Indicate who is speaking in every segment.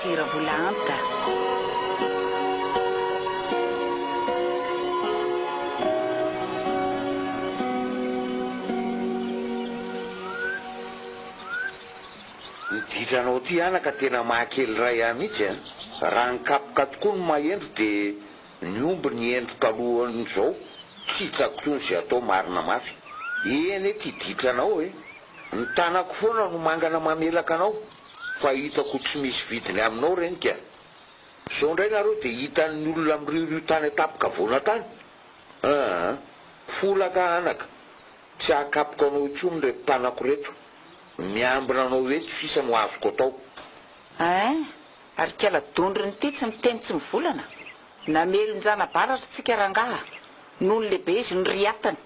Speaker 1: sira vola anta.
Speaker 2: Niditranao ty anaka tena mahakely ray ahy mihitsy a. Raha nikapoka tokoa no mahendro dia niomby ny endro talohan'izao tsy hitako tsony zay atao marina mafy. Eny ty ditranao e. Ny tanako foana no mangana mamelaka anao fa hitako tsy misy vidiny aminao renika. Sao ndray nareo dia hitan'ny olona amiriorio tany atapoka voana tany. Folaka anaka tsy hakapoka anao intsony reto tanako reto. Miambina anao eto sisa no azoko atao.
Speaker 1: Ary kala dondriny ty tsy miteny tsy mivolana. Namelonjana baratra tsika rangaha noho ny lehibe izy ny riatany.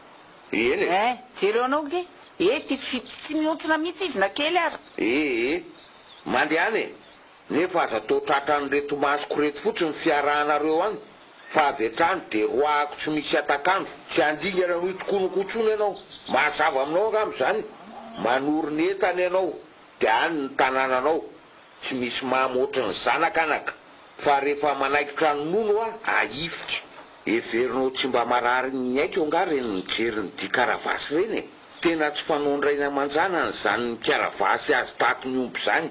Speaker 2: Eny e.
Speaker 1: Jereo anao ke ty tsy mihontsona mihitsy izy na kely ary.
Speaker 2: Mandehana e. Nefa aza atao tratran'reto masoko reto fotsiny ny fiarahanareo any. Fa avy hatrany dia roahako tsy misy atakandro. Tsy andingana noho itokonokotsony ianao. Mahazava aminao angamizany. Manorony entany ianao dia any ny tanànanao. Tsy misy mahamoatra ny zanakanaka. Fa rehefa manaikitra ny nono aifitra. Everinao tsy mba marary ny aiko nga reny nijery ny dikaravasy reny e. Tena tsy fanondraina manjana ny zany ny karavasy azy tato ny omby zany.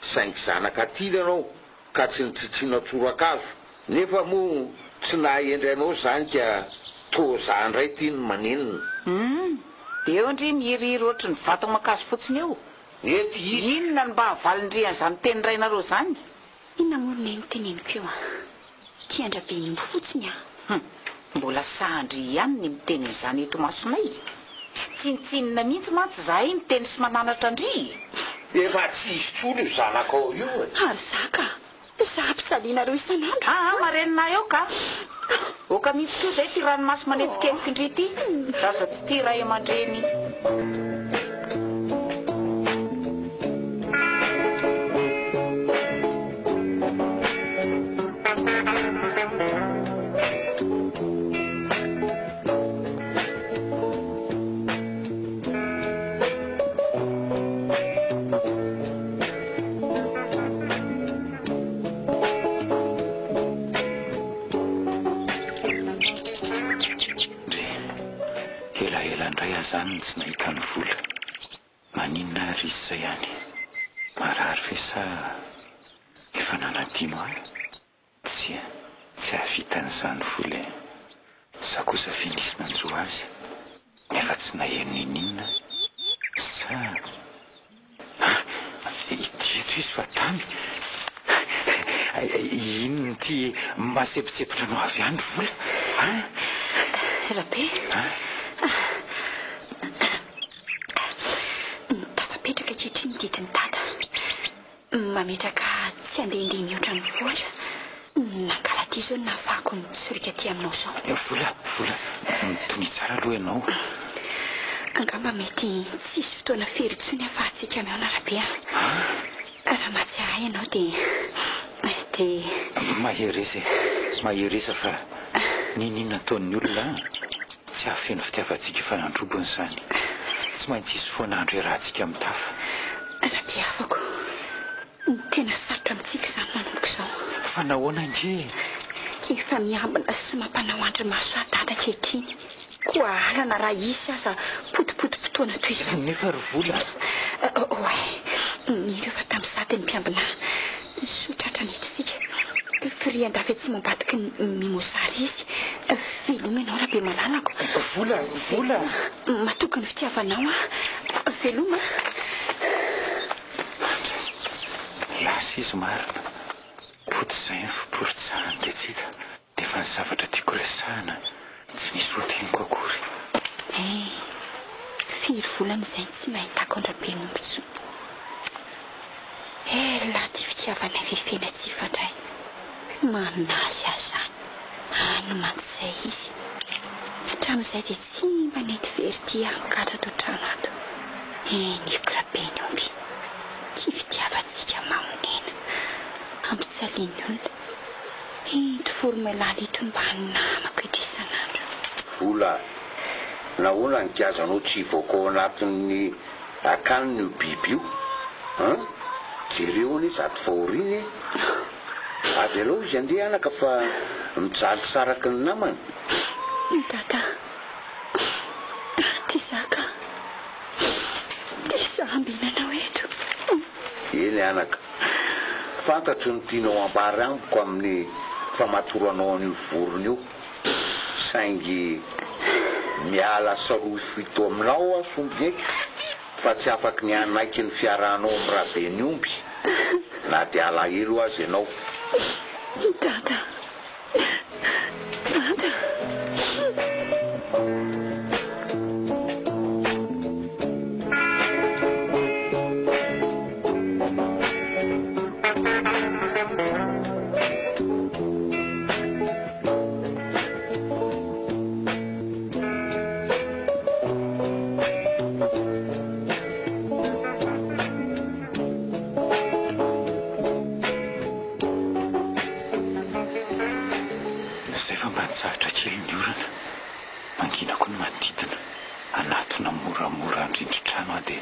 Speaker 2: Saingy zanaka tily ianao ka tsy nitsitsiana tsorakazo. Nefa moa tsy nahendry anao zany ka toza ndray ty ny manenina.
Speaker 1: Dia eo ndry mihiriry ohatry ny vatana makazo fotsiny eo. Inona ny mba havalindriana zany teny rainareo zany?
Speaker 3: Inona morona eny teneniko eo kiandra be nimbo fotsiny
Speaker 1: Mbola sahandry ihany ny miteny izany eto masonay. Tsinitsinina mihitsy mantsy za miteny sy mananatra andry.
Speaker 2: Efa tsy isy tsolo io zanakao io e.
Speaker 3: Ary zaka za mpisalinareo isan'andro.
Speaker 1: Marenina eo ka. Oka mihitsy toa zay ty ranomasy manetsika enikindry ty. Zaza tsy ty ray aman-dreny.
Speaker 4: Zany tsy nahita ny vola maninona ry izy zay ihany marary ve sa efa nanadino ahy tsy havitan'izany vola sa kosa finisy nanjoa azy nefa tsy naheno ininona sa ito izy fa tamy inony ty masepitsepitra no avy andro vola
Speaker 3: rabe didiny dada mametraka tsy andehandeha mihoatra ny voatra nankala ty zao nafako ny tsorika ty aminao zao
Speaker 4: vola mitony tsara aloha ianao
Speaker 3: angamba mety tsisy fotoana ferytsony afahantsika miao narabe raha matsy ahy ianao dia
Speaker 4: maheresa fa ninona ataon'ny olona tsy hafeno fitiavantsika fa nandrobony zany tsy maintsy isy foanandro iarahantsika mitafa
Speaker 3: rabe afako ny tena sarotra amintsika izany manomboka izao
Speaker 4: fa nahoana indre
Speaker 3: efa miambina sy mampanao andry maso adada kehitriny koa alana raha isy aza potipotim-potoana toy izao
Speaker 4: nefa ry vola
Speaker 3: ireo fa tamin'ny sady ny mpiambina sotratra netosika firiandafy tsy mambadiky mimosary izy veloma ianao raha be malalako
Speaker 4: vola
Speaker 3: matoky ny fitiavanao veloma
Speaker 4: lasa izy marina potizay ny fiporitsahany dia tsy hita dia efa ny zavatra tiako resahana tsy misy roteniko akory
Speaker 3: firy volana izay tsy mahitako andrabe nombontsony laha ty fitiavanay fefena tsy fandray manazy azy zany any mantsizay izy hatramin'izay dia tsy manety very ty ankatra to trano ato nivokira be ny omby ty fitiavantsika mamonena ampitsaliany olona tovoromalala itony mba hanamako eto isan'andro
Speaker 2: vola nahoana ny gazanao tsy hivoaka ao anatin'ny akaniny io biby io jereo anie sady faoriny ady aloha izy andeha anaka fa mijaly saraky ny namany
Speaker 3: tata ty zaka ty zambinanao eto
Speaker 2: eny anaka fantatro ny tianao ambary amiko amin'ny famatoro anao an'io vorona io saingy miala saroy fito aminao a sombieky fa tsy afaky ny anaiky ny fiarahanao amin'ny rahabe ny omby na dia alahelo azy ianao
Speaker 3: tata tata
Speaker 4: Sahatra kely ny orana manginako ny manodidina anatona moramora andrindry-trano aho dia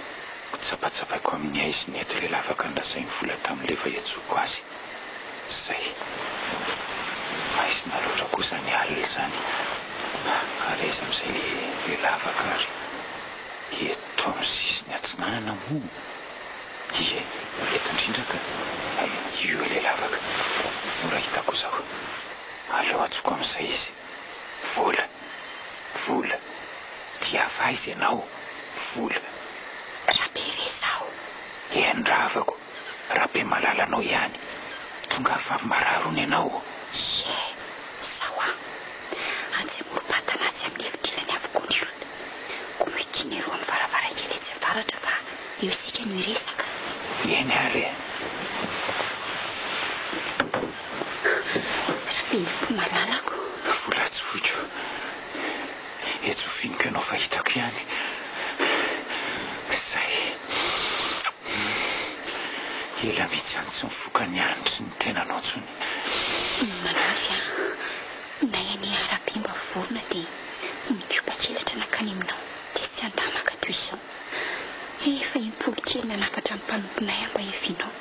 Speaker 4: tsapatsapaiko amin'ny aizy ny eto le lavaka andrasainy vola tamin'ile fa etsoko azy zay maizina loatra kosa ny alina izany areza amin'izay le lavaka ary eto amin'ny sisiny atsinanana mo ie eto indrindraka io le lavaka mora hitako zao aleo atsoko amin'izay izy vola vola dia fa izy ianao vola
Speaker 3: rahabe ve zaho
Speaker 4: endravako rahabe malala anao ihany tonga fa mararony ianao
Speaker 3: ye zaho atsy morom-patana atsy amin'ny efitrelany avokoa ny rona ko mitiny ero amin'ny varavarankely etsy avaratra fa eo isika no iresaka
Speaker 4: eny ary
Speaker 3: rahabe malalako
Speaker 4: volatsy foiko etsofiniko ianao fa hitako ihany zay ela mitsy any tsy mifoka ny anitry ny tenanao tsony
Speaker 3: manavy na iany arabe mba vorona dia mitsopakelatra nakany aminao dia tsy andamaka toy izao efa impolo kely nanafatra ny mpanomponay mba efinao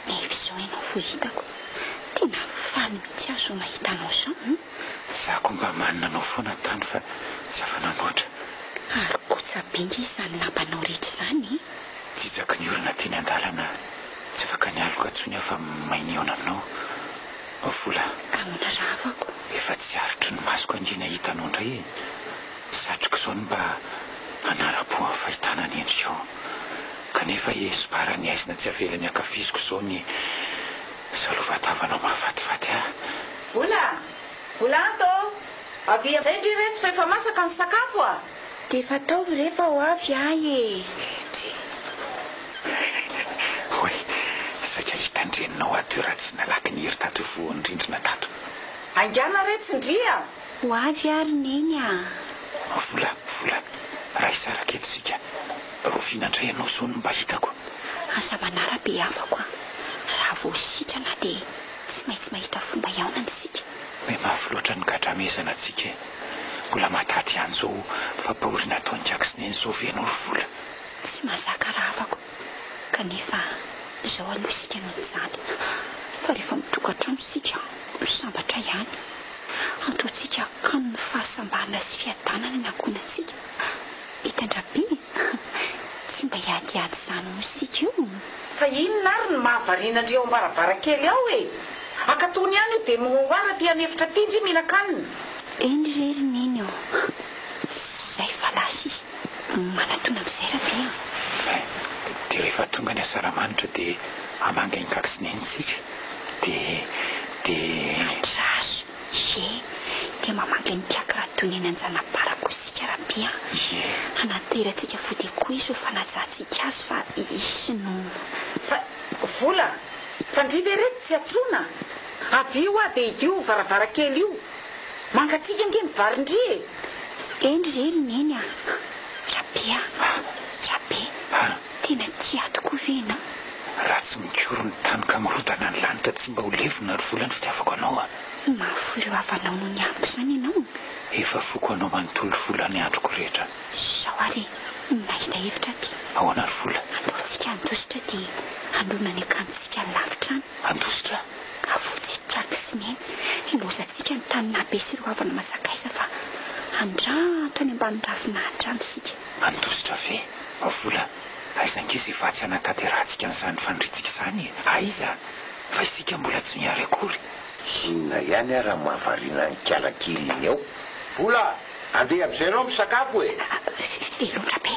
Speaker 3: nefa izao ianao vo hitako tena faly mitsy azo mahita anao izao
Speaker 4: zako mba manina anao foana tany fa tsy afananoatra
Speaker 3: ary kotsabingy izany lambanao rehetra izany
Speaker 4: jijaka ny orana teny an-dalana tsy afaka ny aloka tsony aho fa maineona aminao vola
Speaker 3: ahoana ravako
Speaker 4: efa tsy aritry ny masoko angina hitanao indray satroko izao ny mba anara-po amin'ny fahitana ny endrikao kanefa esopara ny aizina tsy avelany akafiziko izao ny salovatavanao mahafatifaty ah
Speaker 1: vola anto avy am'izay ndry retsy fa efa masaka ny sakafo a
Speaker 3: dia efa taovy rehefa ho avy ahy
Speaker 4: oe saika hitandreninao ato raha tsy nalaky ny hery tato voandrindrina tato
Speaker 1: angana retsy ndria
Speaker 3: ho avy ary neny
Speaker 4: vola raha isaraka eto sika rovinandray ianao zao no mba hitako
Speaker 3: asa manarabe afako raha vo sitrana dia tsy maintsy mahita fomba iaonany sika
Speaker 4: hoe mafy loatra ny gadramezana atsika mbola mataty ihany zao fampahorina atao ndraky sy neny zao venao vola
Speaker 3: tsy mahazaka raha afako kanefa izao aloha sika no nijaly fa rehefa mitokantrano sika sambatra ihany ataotsika kano ny fahasambarana sy fiadanana ny ankonantsika hitandrabe tsy mba hiadiady izany ho sika io
Speaker 1: fa inona ary ny mahavarianandreo ambaravarakely ao e akatony ihany io dia moara ty anefitra tindry mihinan-kanina
Speaker 3: eny rery neny eo zay falasy izy manatona amin'izay rabe
Speaker 4: dia rehefa tonga ny asaramanitra dia amangainkaky sy nenitsika dia
Speaker 3: trazo ye dia mamanga ny kiaky raha toy ny eny anjanabarako sika rabe anaterantsika fody koa izy ho fanajantsika azy fa isy no
Speaker 1: fa vola fa ndrive rety tsy atsona avy io a dia idio varavarakely io mangatsika nge mivarindry
Speaker 3: endry rery neny rabe tena tia tokoa vena
Speaker 4: raha tsy mikoro ny tanoka mirodana ny lanitra tsy mba ho levona ry vola ny fitiavako anao
Speaker 3: mafo ireo avanao no ny amiko izany ianao
Speaker 4: efa foko anao manontolo vola ny androko rehetra
Speaker 3: zao ary nahita hevitra ty
Speaker 4: ahoana ry vola
Speaker 3: ataotsika antositra dia androna ny akantsika ny lavitrany
Speaker 4: andositra
Speaker 3: avotsitrany sy neny inozatsika ny taninabe sy ro avana matsakaisa fa andrato any ambanindravinahitra anysika
Speaker 4: andositra ve vola aizangizy efatsy anatanterahantsika n'izany fandritsika izany aiza fa isika mbola tsy miary akory
Speaker 2: inona ihany raha mahavariana ny kialakely iny eo vola andeha am'izanao misakafo e
Speaker 3: velondra be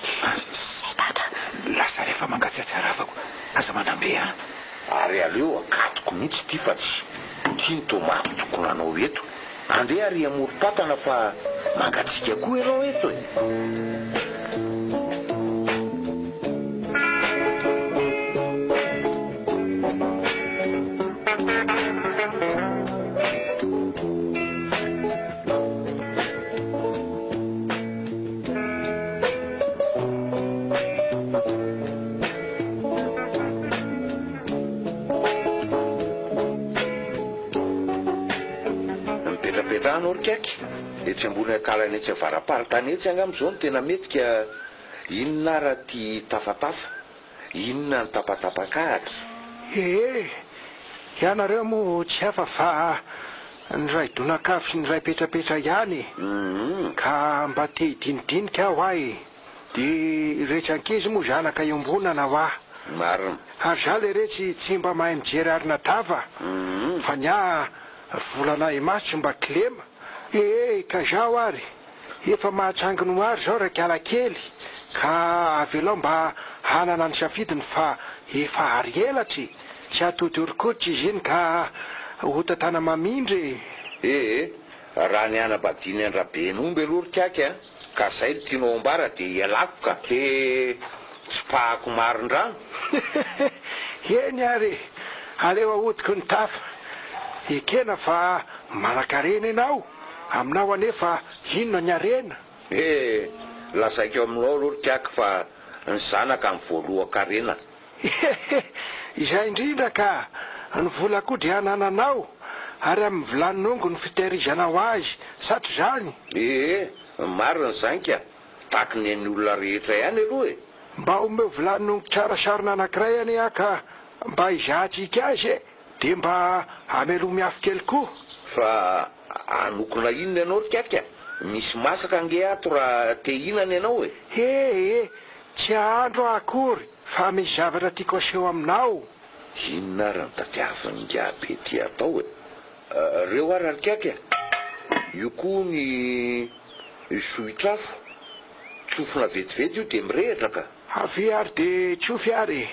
Speaker 3: zay tata
Speaker 4: lasa rehefa mangatsiatsiaravako aza manambe a
Speaker 2: ary aleo akatoko mihitsy ty fa tsy tiany tomaty tokony anao eto andeha ary amorom-patana fa mangatsika koa ianao eto e orikaky etsy ambony akalany etsy avaraparitany etsy angam'izao no tena metika inona raha ty tafatafa inona ny tapatapakahatra
Speaker 5: ianareo moa tsy hafa fa ny ray donakafo sy ny ray petrapetra ihany ka mba te hidinidinika aho ahy de rehetra ankizy moa zanaka iombonana ho aho
Speaker 2: marina
Speaker 5: ary za le retsy tsy mba mahay mijery arina tava fa ny a volana imasotry mba kilema ka zao ary efa mahatsanginy ho ary zao raky alakely ka avelao mba hanana ny safidiny fa efa ary elatry tsy atody orikotry izy iny ka hotatana mamindry
Speaker 2: raha ny anabadiny andraben'omby alorikaky a ka zay no tianao ambara de ialako ka de tsy pahako marin-drano
Speaker 5: eny ary aleo ahodiko ny tafa ekena fa manakarena ianao aminao anefa inona ny arena
Speaker 2: lasaiko aminao lorikaky fa ny zanaka ny voalohan-karena
Speaker 5: izay indrindra ka ny vola koa de hanananao ary amin'ny vilaninongo ny fitehirizanao azy satry zany
Speaker 2: marina zany ka taky ny any olona rehetra ihany aloha
Speaker 5: mba omeo vilaninongo tsara sarina anankiray any a ka mba izahatsika azy de mba amelo miafy kely koa
Speaker 2: fa anokona inona ianao rikaky misy masaka ange ato raha te hinany ianao
Speaker 5: tsy ahandro akory fa misy zavatra tiako aseho aminao
Speaker 2: inona raha nitadiavany ngabe ty atao reo ary rikaky io koa ny sohitrafo tsofina vetivety io de mirehitra ka
Speaker 5: avy ary de tsofy ary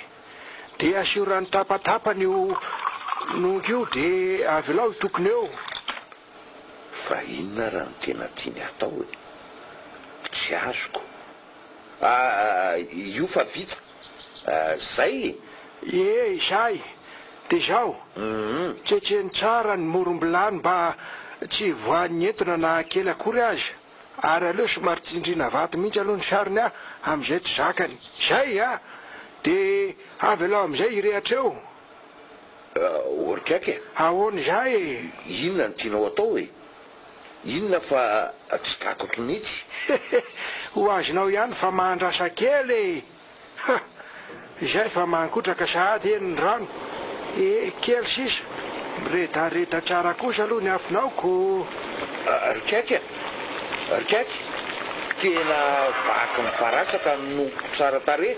Speaker 5: de asio rano tapatapany io nongo io de avelao tokony eo
Speaker 2: fa inona raha ny tena tiany atao tsy azoko io fa vita zay
Speaker 5: zay de zao tsetreny tsara ny morombilany mba tsy voan'ny entona na kely akory azy ary aleo somary tsindrina vato mihitsy aloha ny sariny a am'izay tsy zakany zay de avelao am'izay irehatra eo
Speaker 2: orikaky
Speaker 5: ahoany zay
Speaker 2: inona ny tianao atao inona fa tsy takako mihitsy
Speaker 5: ho azonao ihany fa mahandrasa kely izay fa mankotraka sahady eny ny rano kely sisa miredareda tsara kosa aloha ny afinaoko
Speaker 2: rikaky tena vaky miparasaka noko tsara tare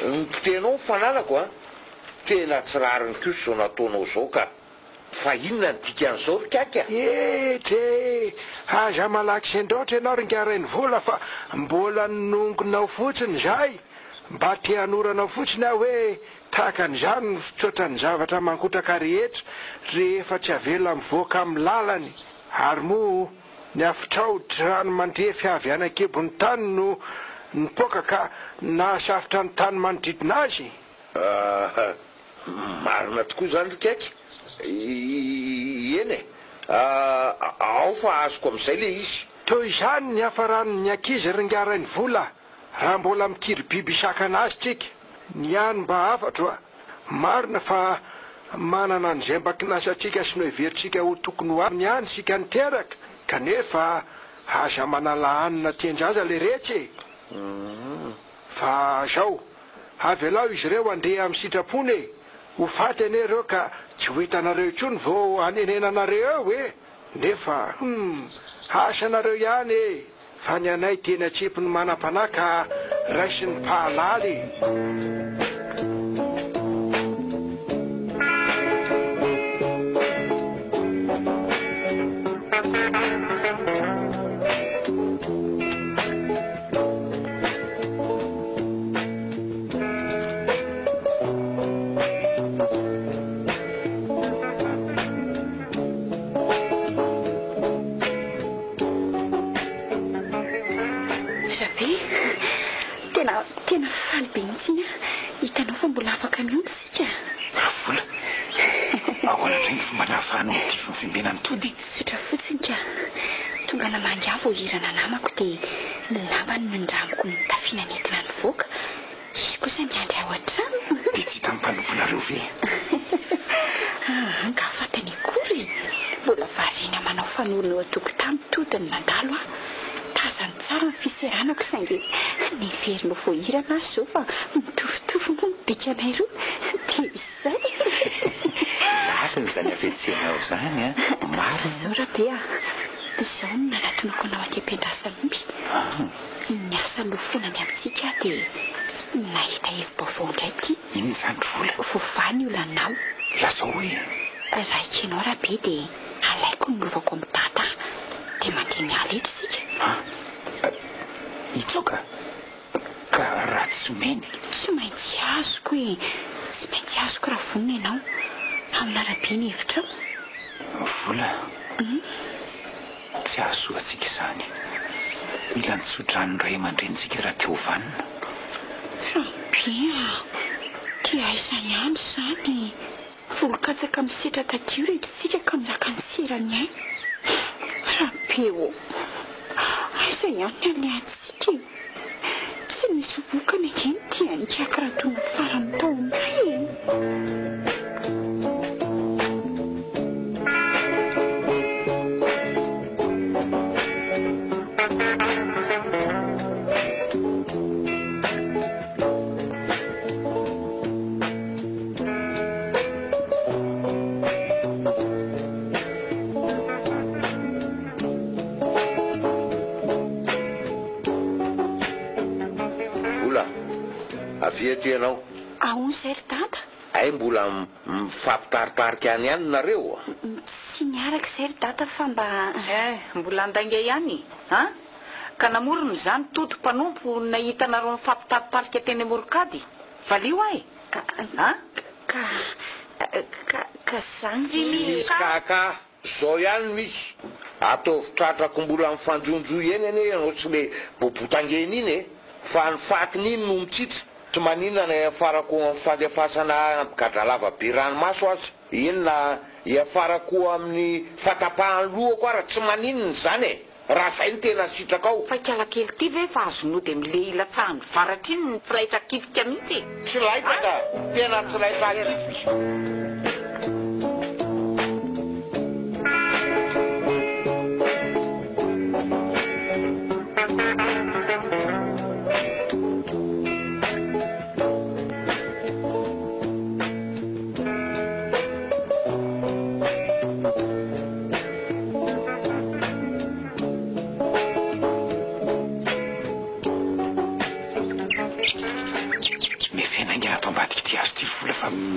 Speaker 2: nypotenao fananako tena tsy rariny kosa zao nataonao zao ka fa inona ny dikan'izao rikaky
Speaker 5: tre aza malaky sendotra ianao ringarainy vola fa mbola nongonao fotsiny zay mba te hanoranao fotsiny aho hoe tahakan'izany ny fitsotra ny zavatra mankotraka rehetra rehefa tsy avela mivoaka amin'ny lalany ary moa ny afitraoditry rano mandrefy avy anakebony tany no nipoka ka nasafotra ny tany manodidina azy
Speaker 2: marina tokoa zany rikaky eny ao fa azoko am'izay le izy
Speaker 5: toy izany ny hafaranony ankizy ringarainy vola raha mbola mikiry biby isakanazy tsika ny any mba afatro marina fa manana an'izay mba kinasatsika sy no heveritsika ho tokony ho any any sika niteraka kanefa aza manala anina tiandraza le retsy fa zao avy alao izy ireo andeha amin'ny sitrapony e ho faty anareo ka tsy ho hitanareo intsony vao anenenanareo eo e nefa asanareo ihany e fa ny anay tena tsipony manam-panaka raisiny pahalaly
Speaker 3: tena faly be mihitsiny hitanao fa mbola afaka miondry sika
Speaker 4: vola ahoana indray ny fomba nahafahanao ty fimbenany tody
Speaker 3: sotra fotsiny ka tonga namangy avo hirana namako dia nilambany nondramiko ny tafiananentina ny voaka izy kosa miandry ao an-trano
Speaker 4: dia tsy hita mimpanovolareo ve
Speaker 3: ngafatany akory mbola variana manao fanorona eo atokotany todiny nandalo a tazany tsara ny fiseranako saingy niverinao voahirana azy zao fa mitovitovy moa mibika anay roa dia izay
Speaker 4: mariny zany avetsenao zany a mariny
Speaker 3: zao rahabe a izao no nanatonako anao andeam-piandrasan'omby ny asa lofonany amintsika dia nahita hevi-baovao indray ty
Speaker 4: iny zany vola
Speaker 3: vovany olanao
Speaker 4: lazao hoe
Speaker 3: raika ianao rahabe dia alaiko nilovako amin'ny tata dia mandeha miala eto sika
Speaker 4: itsoka ka raha tsy meny
Speaker 3: tsy maintsy azoko e tsy maintsy azoko raha vonina ianao amin'arabe ny hevitrao
Speaker 4: vola tsy azo atsika izany mila nitsodrano ray aman-drentsika raha teo vanina
Speaker 3: rahabe a dia aizany andro zany volonkatsaka misetra tadio rehetritsika ka mizaka ny serany ay rahabe o aiza ihany any antsika tsy misy vokana eny dia nikaka raha toy ny farany taonay
Speaker 2: aviety ianao
Speaker 3: ahony zay ry tata
Speaker 2: ay mbola mifampitaritarika any ihany nareo
Speaker 3: tsy niaraka izay ry tata fa mba
Speaker 1: mbola andainga ihany a ka namorony zany toto mpanompo nahitanareo mifampitaritarika teny amorokady valio ay
Speaker 3: ka zany
Speaker 2: kaka zao ihany misy ataovy tratrako mbola mifanjonjo eny ane ianao tsy le bobotangeny iny e fa ny fatiny iny no mitsitra tsy maninana iafarako amin'ny fandefasana gadralava be ranomaso azy iny na iafarako amin'ny fatapahany loha koa raha tsy maninana zany e raha zay ny tena sitraka ao
Speaker 1: fa kialakely ty ve fa azonody am'le ilatsahany varatra iny ny tsiraitra kifika mihitsy
Speaker 2: tsy laitaka tena tsy laitra kifika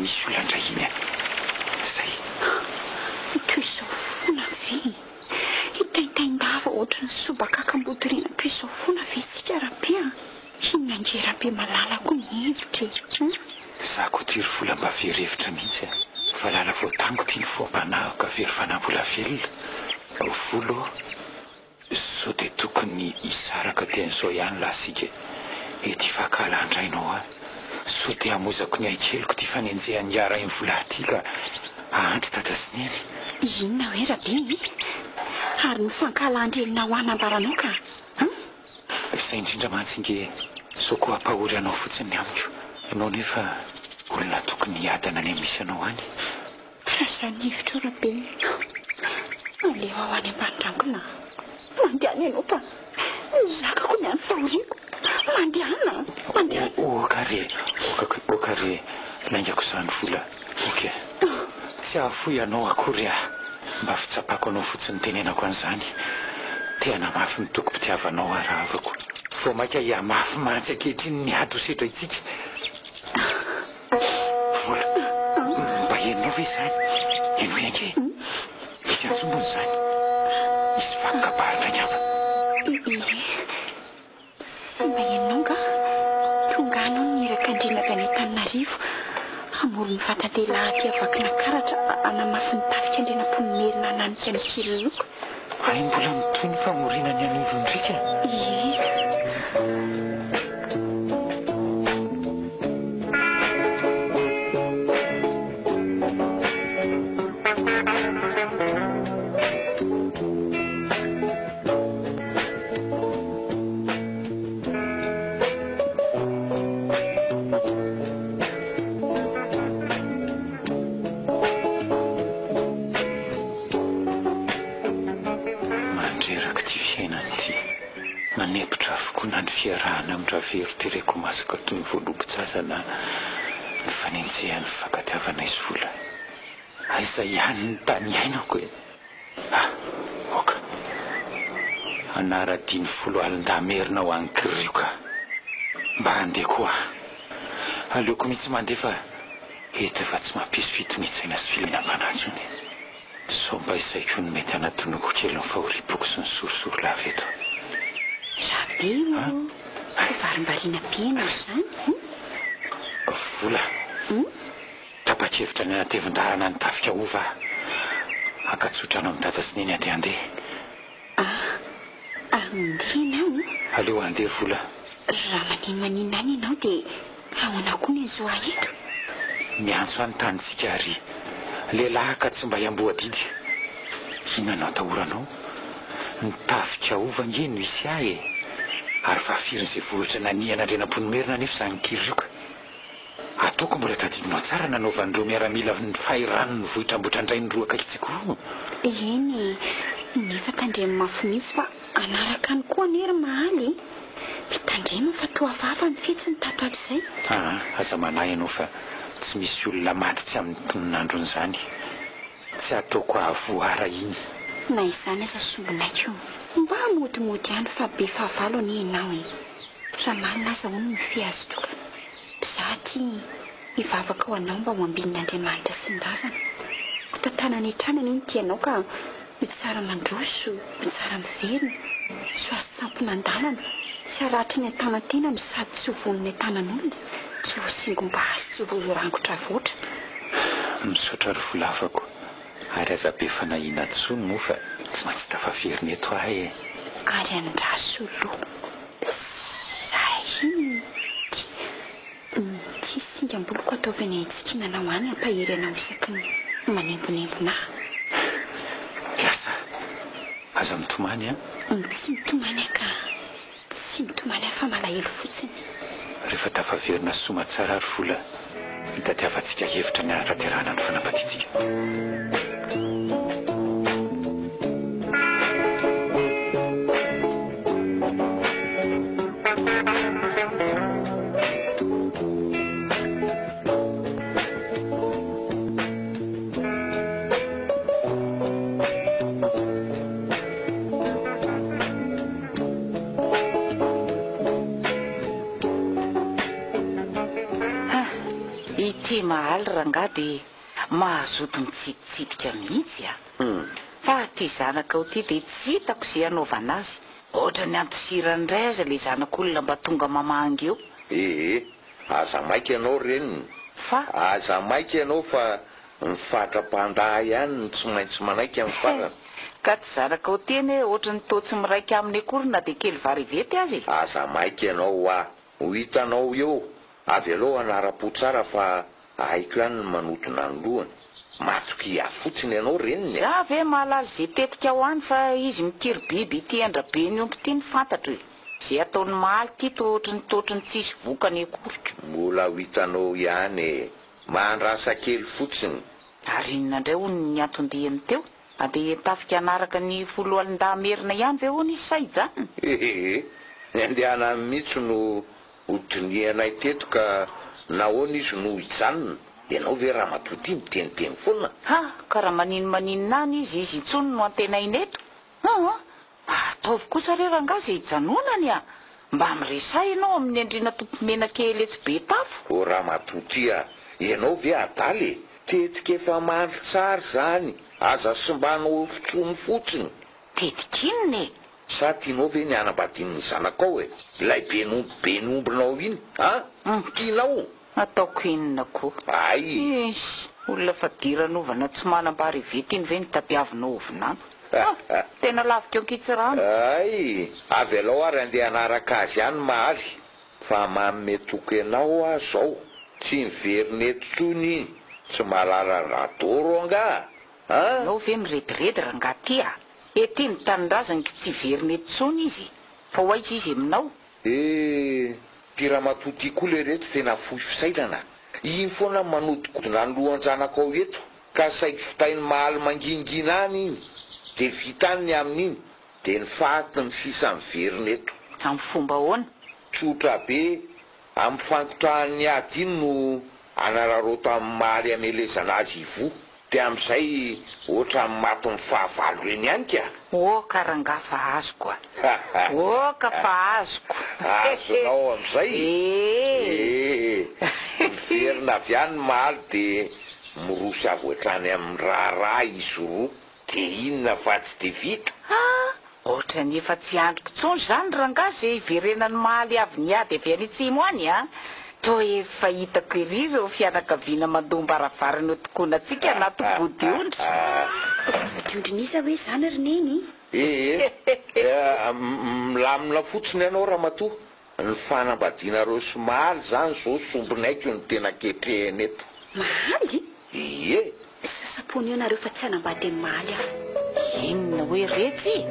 Speaker 4: misy olana iny zay
Speaker 3: toizao fona ve hitaitaindava ohatra ny sobakakambodorina toizao fona ve sika rahabe a inona ndrarabe malala koa ny hevitra
Speaker 4: za ko tiry vola mba verhevitra mihitsy fa lala voatango tiany foambanahako ka very fanambola velona volo so dia tokony hisaraka tean'izao ihany lasika ety fakala andrainao a so dia amozako ny aikeloko ty fanenjehany iara iny vola aty ka ahandry tata sy neny
Speaker 3: inona hoe rahabe ary mifankala andrenina ho anambaranao ka
Speaker 4: izay indrindra mantsinge so koa ampahory anao fotsiny amiko ianao nefa olona tokony hiadana any misy anao any
Speaker 3: raha zany hevitra rahabe aleho ao any ambany drangona mandehany ianao fa zakako ny any fahoriako mandeana mandeha
Speaker 4: okare laingako izany vola oke tsy ahafoy anao akory mba fitsapako anao fotsiny tenenako an'izany tena mafy mitoko-pitiavanao aravako vo maika iamafy mantsy ankehitriny ny ady ho sedra itsika vola mba enonao ve izany eno anke misy antsombony izany misy vakokabaritra nyava
Speaker 3: sy mba enonao nga tonga anao niraka andrinaka ny Antananarivo hamory ny vatan-dehilahy aty avakina karatra anamafy ny tafika andrenam-ponimerina ananika ny kiroko
Speaker 4: ay mbola mitoy ny famorina ny anivondrika manepitra avokoa na ny fiarahana amin'ndraha verotereko masaka toy ny voalobotsazana ny fanenjehany fakatiavana izy vola aiza ihany ny tany iainako e oka anaradiny folo alin-damerina ho any kirioka mba handeha koa aleoko mihitsy mandefa eto efa tsy mampisy fitonitsaina sy filinam-panatsony so mba isaiko ny mety anatonoko kely ny fahoripoko sy ny sorisoro lava eto
Speaker 3: rabe varim-bariana pienao izany
Speaker 4: vola tapa-kevitra ny anatevin-darana ny tafika ova akatsotranao amin'ny dada sy neny andehandeha
Speaker 3: andehanao
Speaker 4: aleo andeha vola
Speaker 3: raha maninona any ianao dia ahoana koa ny azo ahito
Speaker 4: miantso any tanytsika ary lehilahy ka tsy mba hiamboadidy inanao atahoranao ny tafika ova ngeno isy ahy ary fahafirin'izay vohitra naniana andrenam-ponimerina nefa izany kirioka ataoko mbola tadidinao tsara nanaovan'ireo miaramila ny fahiranony ny vohitra amboatrandray ny roa akaitsiko
Speaker 3: eny nefa tandremo mafy misy fa anaraka ny koa nery mahaly mpitandremo fa toa vava ny fetsiny tato ato izay
Speaker 4: aza manahy ianao fa tsy misy olona maty tsy amin'ny toninandrony izany tsy ataoko ahavoara iny
Speaker 3: na izany aza sombinaiko mba modimody ihany fa be fahavalo any ianao e raha marina aza hono ny fiazy toka za ty hivavaka ho anao mba ho ambin'Andriamanitra sy ny razana ho tantanany etranany iny tianao ka mitsara mandroso mitsara miverina so azy sampona an-dalana tsy haratry ny an-tanan-tenany sady tsy ho voniny an-tanan'olona tsy ho singom-ba sy ho rangotra voatra
Speaker 4: misaotra ry volavako ary aza be fanahina tsony moa fa tsy maintsy tafaveriny eto ahy
Speaker 3: ary andraso loha zay ty singam-boloko ataovy any aitsika-nanao any ampahery anao isaky ny manembonembona
Speaker 4: lasa aza mitomany
Speaker 3: tsy mitomany ka tsy mitomany fa malahelo fotsiny
Speaker 4: rehefa tafaverina soma tsara ary vola mitadiavantsika hevitra ny anatanterahana ny fanapatitsika
Speaker 1: ity mahaly rangah dia mahazoto mitsiditsidika mihitsy fa ty zanakao ty dia tsy hitako izay anaovana azy ohatra ny antosirany indray aza le zanak'olona mba tonga mamangy eo
Speaker 2: aza maika ianao reniny
Speaker 1: fa
Speaker 2: aza maika ianao fa mifatra-pandaha ihany tsy maintsy manaiky amin'ny farana
Speaker 1: ka tsy zanakao teny ohatra ny totsy miraika amin'ny akorina dia kely varivety azy
Speaker 2: aza maika ianao ho hitanao eo avy aloha anara-po tsara fa haiko ihany ny manodina ny lohany matoky afotsiny ianao reniny
Speaker 1: za ve mahalala izay tetika ho any fa izy mikiry biby ity andra be ny omby ity ny fantatro izay ataony mahaly ty totriny tsisy vokany akorika
Speaker 2: mbola ho hitanao ihany mandrasa kely fotsiny
Speaker 1: ary inona indray hono ny antondehany teo andeha tafika anaraka ny folo alin-damerina ihany ve hono izy saijany
Speaker 2: ny andehana mihitsy no hodinianay teto ka nahoana izy no hijanona. Ianao ve raha matoty miteniteny foana?
Speaker 1: Ka raha maninona any izy intsony no antenainy eto. Ataovy kosa re rangahy izay hijanonany a. Mba miresay ianao amin'ny andriana tompomena kely eto be tafo.
Speaker 2: O raha matoty ianao ve adaly tetika efa mandry tsara zany, aza simbanao fitsomy fotsiny.
Speaker 1: Tetikinone
Speaker 2: Sa tianao ve ny anambadin'ny zanakao ilay benombonao iny tianao?
Speaker 1: Ataoko inona koa?
Speaker 2: Ay,
Speaker 1: olona fa diranovana tsy manambary vetiny ve ny tadiavinao ovinano. Tena lavitra ankitsy rano.
Speaker 2: ay, avy alao ary andeha anaraka azy ihany mahaly. Fa manome toko ianao zao, tsy miverina eto tsony iny, tsy mahalala radoro anga.
Speaker 1: Nao ve mirediredy rangahy ty a? Ety ny tanindrazany tsy verina eto tsony izy. Fa hoaiza izy aminao?
Speaker 2: Ty raha matoty koa le reto tena fohy fisailana. Iny foana manodikodina ny lohan-janakao eto, ka saiko fitainy mahaly mangingina any iny, de vitany amin'iny, de ny faty ny sisa miverina eto.
Speaker 1: Amin'ny fomba ahoana?
Speaker 2: Tsotra be, amin'ny fankotrahan'ny ady iny no anararoto amin'ny mahaly amelezana azy ivo, de amin'izay ohatra amin'ny maty ny fahavalo eny ihany ka.
Speaker 1: Ka rangahy fa azoko ka fa azoko.
Speaker 2: Azonao amin'izay? Miverina avy any mahaly de mirosy avoatrany amin'ny raharaha izy roa, de inona fa tsy de vita.
Speaker 1: Ohatra ny efa tsy androko tsony zany rangahy izay iverenany mahaly avy niady avy any atsimo any toa efa hitako ery ireo fianakaviana mandomba aravarana tokoana antsika anaty body ondry.
Speaker 3: Diondrinisa hoe zany roneny?
Speaker 2: Milamina fotsiny ianao raha matoa. Ny fanambadianareo somaly zany zao sombinaiko ny tena ketrehany eto.
Speaker 3: Mahaly?
Speaker 2: Ie.
Speaker 3: Sasapony eo nareo fa tsy hanambady ny mahaly aho.
Speaker 1: Inona hoe retsy?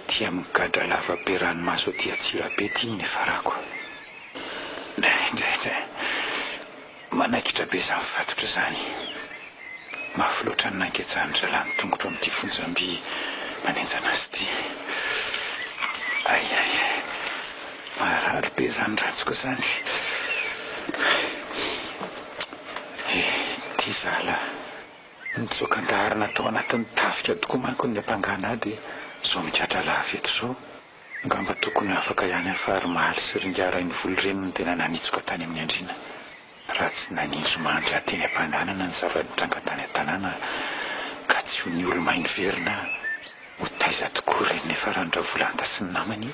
Speaker 4: Tia migadra lava be ranomaso aty Antsirabe ty ny farako. Manaikitra be zany fatotra zany. Mafy loatra ny nanketsahany lany tongotra amin'ity fonjam-by manenjana azy ty. Ay, marary be zany ratsoka zany. Ty zala nitsokan-darina tao anatin'ny tafika tokoa manko ny ampangana dia zao mitratra lava eto zao. Ngamba tokony afaka ihany afary mahaly sy ringara iny volo reny no tena nanitsoka tany amin'ny andrina. Raha tsy nanindro mandry ateny ampandanana ny zava-nitranga tany an-tanàna ka tsy ho ny olo-mainy verina ho taiza tokoa reny nefa randra volanta sy ny namany.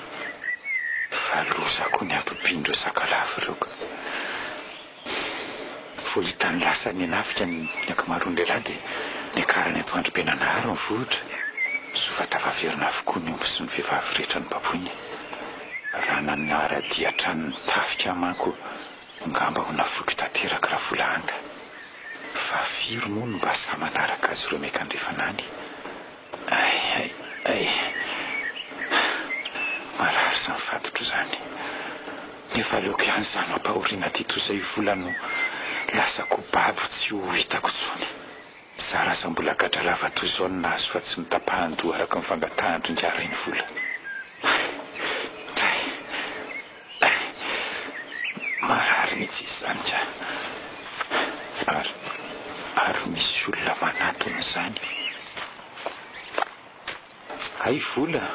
Speaker 4: Fa lozako ny ampibindro sakalafy ireo ka vo hitany lasa ny anafika ny ankamaroany lehilahy dia ny akarany ato androm-piananahary ny vohitra. Sofa tavaverina avokoa ny omby sy ny vehivavy rehetra ny baboiny. Raha nanaradia hatrany tafika manko ngamba ho navoky tanteraka raha vola anta. Fa firy moa no mba sa manaraka azy ireo mekandrefanany. Ay, marary sa mifatotro zany. Nefa aleoko ihany za mampahoriana ty toy izay vola no lasa kobabo tsy ho hitako tsony. Zara sa mbola gadra lava toy izao ny nazo fa tsy mitapahan-doha araka ny fangatahandro njara iny vola. Marary mihitsy izy zany ka. Ary misy olona manatony zany. Ay vola.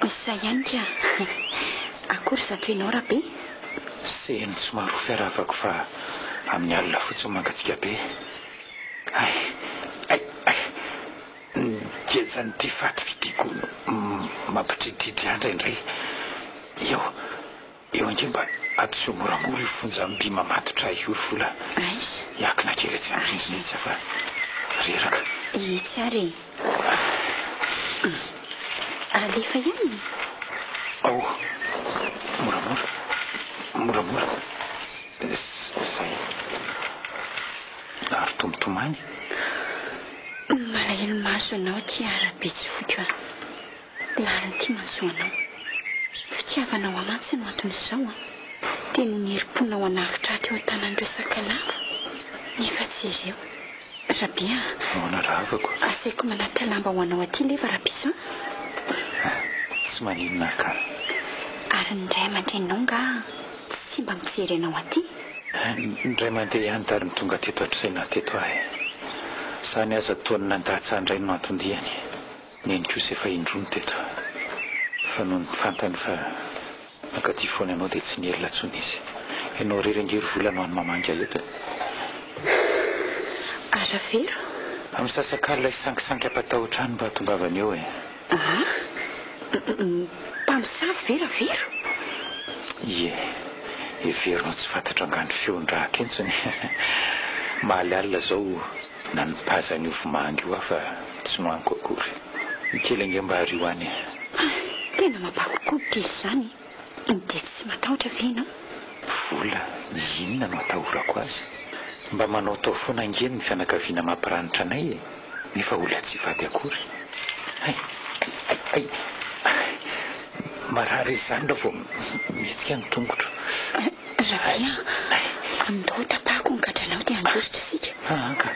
Speaker 3: Izay ihany ka. Akory zato ianao rabe?
Speaker 4: Sehany somary ho fiaravako fa amin'ny alina fotsiny mangatsika be. Ngejany ty fatotro tiako mampitridritry andra indray. Eo ange mba ato sy moramora io fonjam-by mamatotra io vola. Iakina kely tsy amindrindrina izy fa reraka.
Speaker 3: Tsary. Alefa ihany.
Speaker 4: Moramora. moramora zay ary tombotomany
Speaker 3: malahelo maso anao ty arabe tsy foky a laliny ty mazoanao fitiavanao amantsy no anton'izao a dia no niheri-ponao anavitra teo an-tanan'ireo sakalava nefa tsy ireo rabia
Speaker 4: naravako
Speaker 3: asaiko manatitra lamba ho anao aty lefa rabisa
Speaker 4: tsy maninona ka
Speaker 3: ary ndray aman-drenao nga tsy mba mijery anao aty
Speaker 4: indray mandeha ihany tary ny tonga teto atr'izay na teto ahy sa ny aza toany nandatsah indray no antondihany neny kosa efa indrono teto fa noho ny fantany fa nakaty foany anao dia tsy niely latsony izy ianao rery-angery vola no any mamanga eto
Speaker 3: aravero
Speaker 4: amin'ny sasakalo ilay sankisanky ampatahotrany mba hatombavany eo
Speaker 3: mpamosavy veravero
Speaker 4: ie everonao tsy fantatra angano feon-draha kentsony mahalala zao na nipazany ovomangy io afa tsy noaniko akory mikely ange mba ary ho any
Speaker 3: tena mampakokoditra izy zany dia tsy matahotra venao
Speaker 4: vola inona no atahorako azy mba manao tao foana angeny ny fianakaviana mampiranitra anay nefa olona tsy vady akory marary izy zany raha vao mihetsika ny tongotro
Speaker 3: rabia andao tapako nykatranao dia andositra isika
Speaker 4: ka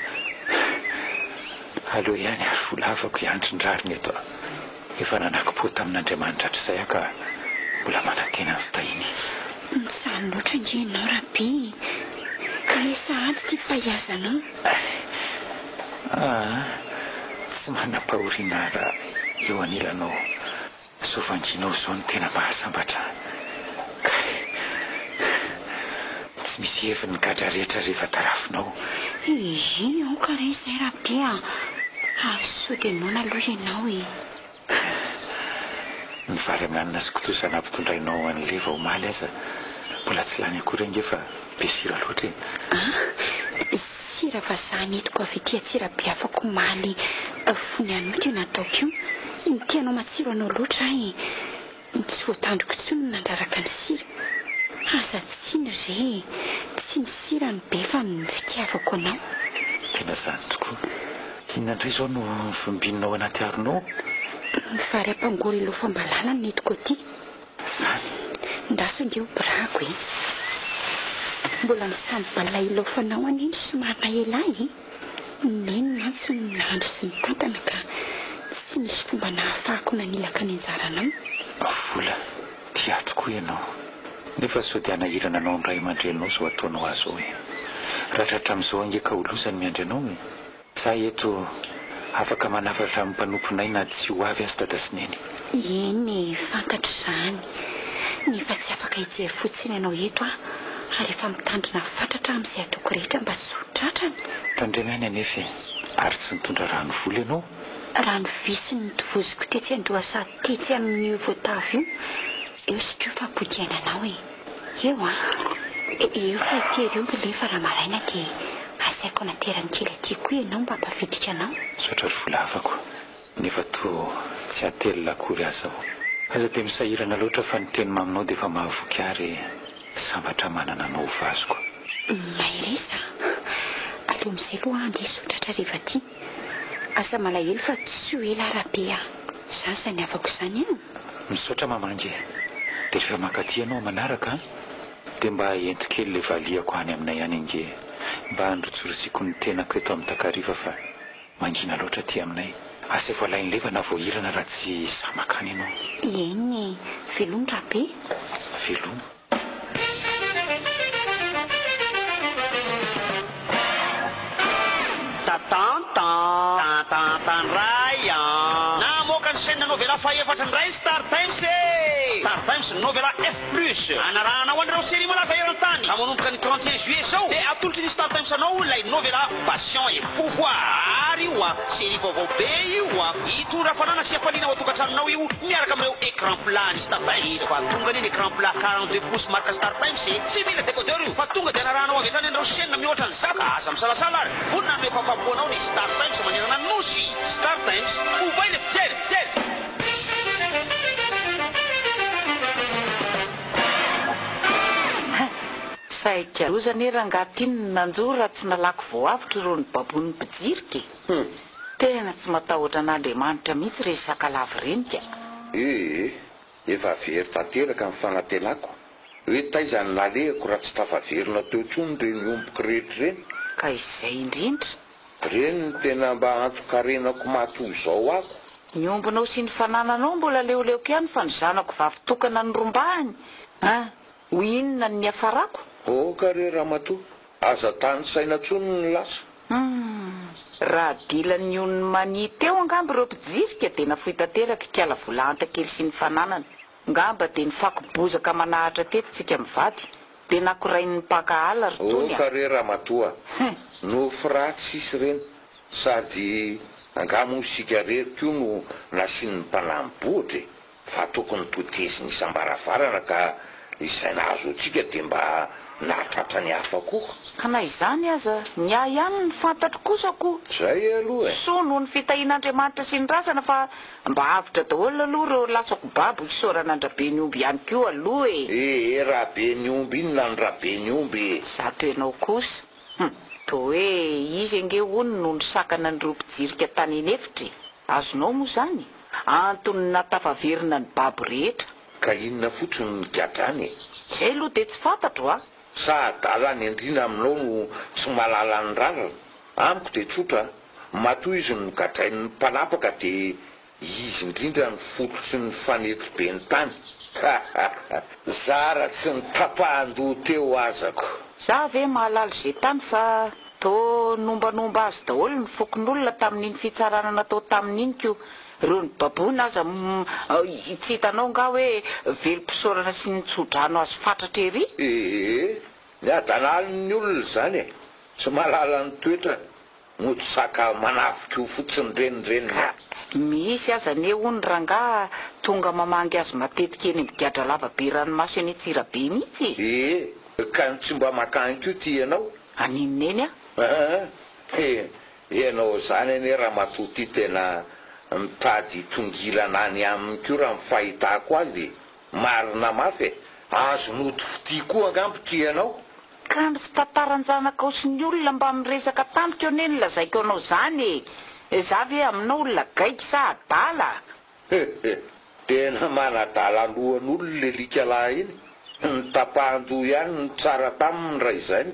Speaker 4: aleo ihany ary volavako iandrin-drariny eto efa nanaky-po tamin'Andriamanitra hatr'izay aho ka mbola manantena ny fitahiny
Speaker 3: misany loatra angenao rabi ka esa ady ty fahazanao
Speaker 4: tsy manam-pahoriana raha eo anelanao sovanginao zao ny tena mahasambatra tsy misy heviny gadra rehetra rehefa tarafinao
Speaker 3: ino ka re izay rabia ary sodenao naloha ianao
Speaker 4: ny vary amin'anina sy kotosana ampitondrainao an'le va omaly aza mbola tsy lany akory ange fa be sira loatra
Speaker 3: sira fa zany etiko avy ety tsy rabia afako maly fony anao teo nataoko io ny tianao matsiro anao loatra tsy voatandroko tsony nandraraka ny sira aza tsy ny re tsy ny sira ny be fa ny fitiavako anao
Speaker 4: tena zany tokoa inona indray zao no fimbinonao anaty aronao
Speaker 3: vary ampangory lofa mbalala ny etiko aty
Speaker 4: zany
Speaker 3: ndaso ngeo brako mbola misamby balala ilofanao aneny somarina elay neny mantsy ny nandro sy ny tantana ka tsy misy fomba nahafahako nanilaka ny anjaranao
Speaker 4: vola tia tokoa ianao nefa sao dia anahirana anao ny ray aman-drenao zao ataonao azy ao rahatratra amin'izao ange ka holozany miandry anao za eto afaka manafatra amin'ny mpanomponay na tsy ho avy azy dada sy neny
Speaker 3: eny fantatro zany nefa tsy afaka hijery fotsiny ianao eto ary efa mitandrina fantatra amin'izay atoko rehetra mba sy ho tratrany
Speaker 4: tandremy any anefa ary tsy nitondra rano vola ianao
Speaker 3: rano visiny ny tovoziko tetsy andoha sady tetsy amin'ny voatavy io eo sy tro fampodiananao eo eo fa itery eo lefa raha maraina dia asaiko naterany kely aty koa ianao mba hampavitrika anao
Speaker 4: sotra ry vola afako nefa to tsy atelona akory aza aho aza dia misahirana loatra fa ny teny maminao dia efa mahavoky ary sambatra manana anao vazoko
Speaker 3: mahireza aleo amin'izay loha andeha sotratra rehefa ty asa malahelo fa tsy ho ela rabe zany zany avako izany
Speaker 4: misaotra mamangy dia rehefa makaty ianao manaraka dia mba entokely le valiako any aminay any ange mba handrotsorotsiko ny tenako eto amin'ny takariva fa mangina loatra ty aminay asa voalainy lefa na voahirana raha tsy samakany ianao
Speaker 3: eny velomy rabe
Speaker 4: velomy
Speaker 6: tantantantanray namoaka ny chaîne novela faefatra ndray Star Times Star Times novela F plus anarahana ho an'ireo série malaza eran-tany ka manomboka ny 31 juillet zao dia atolotry ny Star Times anao ilay novela passion et pouvoir io série vaovao be io hitondra fanana sy afaliana ao atokantranonao io miaraka amin'ireo écran plat ny Star Times fa tonga ny écran plat 42 pouces marque Star Times tsy mila décodeur io fa tonga dia anarahanao avy etrany an'ireo chaîne mihoatra ny zaka aza misalasala ary vonina ny fafaboanao ny Star Times manerana nosy Star Times ovay le fijery
Speaker 1: saikarozany rangatiny nanjora tsy nalako voavitra ireo ny babony bijirika tena tsy matahotra an'Andriamanitra mihitsy resaka lavo renika
Speaker 2: efa very tanteraka amin'ny fanantenako hoe taizany nalehako raha tsy tafaverina teo ntsony reny omboky rehetra reny
Speaker 1: ka izay indrindra
Speaker 2: reny ny tena mba antokarenako matoy izao ako
Speaker 1: ny ombonao sy ny fanananao mbola leoleoko ihany fa ny zanako vavitokana ny rombahany ho inona ny afarako
Speaker 2: ka re ramatoa aza tany saina tsony ny lasa
Speaker 1: raha dilan'ny onony mani teo angamba ireo mpijirika dia nafoy tanteraka kiala volanta kely sy ny fananana ngamba dia ny fakobozaka manahatra tetitsika mivady dia nakorain'ny mpaka ala rotony
Speaker 2: ka re ramatoa no firatsy isy reny sady angamosika reriko no nasiany mpanamboatra fa tokony poteziny isambaravarana ka izay nahazo atsika dia mba nahatratra ny hafa koa
Speaker 1: ka na izany aza ny ah ihany ny fantatro kosako
Speaker 2: zay aloha
Speaker 1: so noho ny fitahian'Andriamanitra sy ny razana fa mba avitra daholo aloha reo lasako babo isoran'andrabe ny omby ihany keo aloha
Speaker 2: raha be ny omby iny na ny raha be ny omby
Speaker 1: zato ianao kosa to hoe izy ange hony no ny sakana ny ro mpijirika tany eny efitra azonao moa zany antony natafaverina ny babo rehetra
Speaker 2: ka inona fotsiny ny gadrany
Speaker 1: izay aloha dia tsy fantatro
Speaker 2: sa dalany indrina aminao no tsy malala ny rarana amiko dia tsotra matoa izy no gadrain'ny mpanapaka dia izy indrindra ny fototry ny fanetro be ny tany zara tsy ny tapahan-doha teo azako
Speaker 1: za ve mahalala izay tany fa to nombanomba azy daholo ny fokon'olona tamin'iny fitsarana natao tamin'iny ko ireo ny babona aza tsy hitanao nga hoe velom-pisaorana sy ny tsodrano azy fatratra ery
Speaker 2: ny adanaliny olona zany tsy malala ny toetra no tsy saka manavika fotsiny renireny
Speaker 1: misy aza ne hony ranga tonga mamangy azy matetika eny migadra lava be ranomaso eny tsira be mihitsy
Speaker 2: ka ny tsy mba makany ko ty ianao
Speaker 1: aninoneny
Speaker 2: ianao zany ane raha matoty tena mitady tongilana any aminy ko raha mifahitako azy marina mafy azo nody fity koa angambo ty ianao
Speaker 1: ka ny fitataran-janakao sy ny olona mba miresaka tamiko eo neny lazaiko anao zany za ve aminao olona gaiky sa adala
Speaker 2: tena manadala alohan'olona le likalahy iny ny tapahan-doha ihany ny tsara taminy raha izany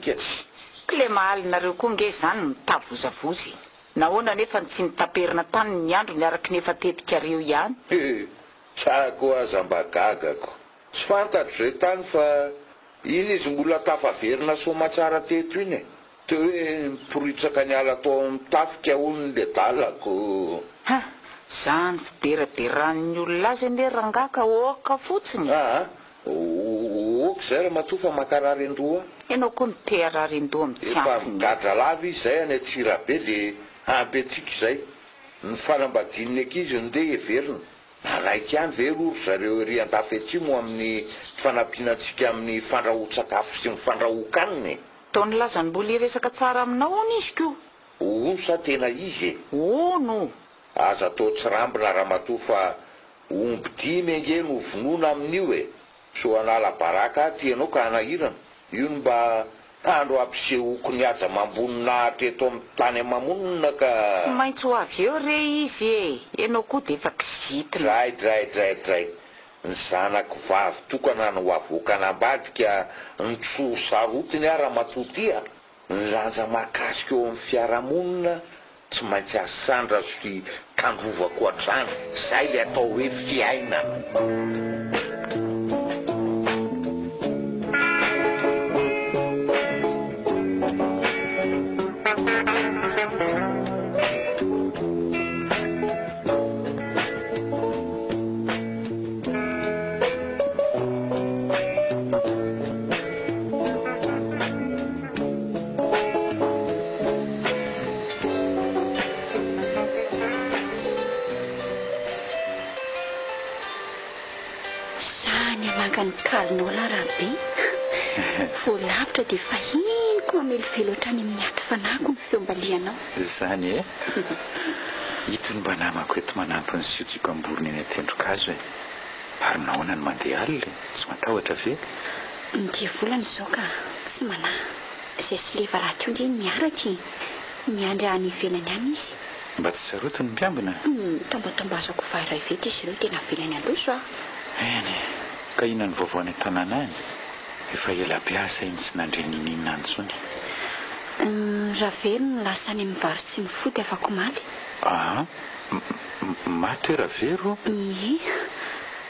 Speaker 2: ka
Speaker 1: le mahalinareo koa nge zany mitavozavozy nahoana nefa tsy nitaperina tany ny andro niaraky nefa tetika reo ihany
Speaker 2: tsako aza mba gagako tsy fantatro zay tany fa iny izy mbola tafaverina somatsara teto iny teo hoe miporitsaka ny ala tao amin'ny tafika olony le dalako
Speaker 1: zany fideraderan'ny olona azy ane rangaka oka fotsiny
Speaker 2: oka zay raha matoa fa makararendroa
Speaker 1: ianao koa mite ararendo amin'ny tsy
Speaker 2: efa
Speaker 1: ampiny
Speaker 2: migadra lava izy zay any atsirabe le ampy atsika izay ny fanambadininy ankizy ny ndeha everina anaiky any ve rory zareo ery andafy atsimo amin'ny fanampianatsika amin'ny fandrahoan-tsakafo sy ny fandrahoan-kaniny
Speaker 1: taony lazany mbola iresaka tsara aminao ony izy ko
Speaker 2: ono sa tena izy
Speaker 1: ono
Speaker 2: aza atao tsy rambina raha matoa fa omby dimy ange no vonoina amin'io so anala baraka ty ianao ka anahirana io no mba andro ampisehoko ny aja mambonina teto amin'ny tany mamonina ka
Speaker 1: tsy maintsy ho avy eo re izy ianao koa dia efa kizitina
Speaker 2: dray ny zanako vavy tokana no avoakanambadika ny tso sarotiny ara matotia ny lanja makasika eo amin'ny fiaramonina tsy maintsy asandra sy tandrovako atrany zay le atao hoe fiaina
Speaker 3: ny kalinao larabe voalavitra dia fahiny koa melofelo ohatrany amin'ny aty fanako ny feombalianao
Speaker 4: zany hitony mba namako eto manampy ny siotsiko amborony eny atendrokazo ary nahoana ny mandeha alina tsy matahotra ve
Speaker 3: dia volana izao ka sy mana zay sy leva raha teo ndre miaraky miandry any ivelany any izy
Speaker 4: mba tsy sarotiny mpiambina
Speaker 3: tambatambazako vairay vety izy ireo tena velany androso a
Speaker 4: eny ka inany vaovao any tanàna any efa ela piasa iny tsy nandreninina antsony
Speaker 3: raha verony lasa any amin'ny vary tsy mifody afako maly
Speaker 4: maty hoe ravero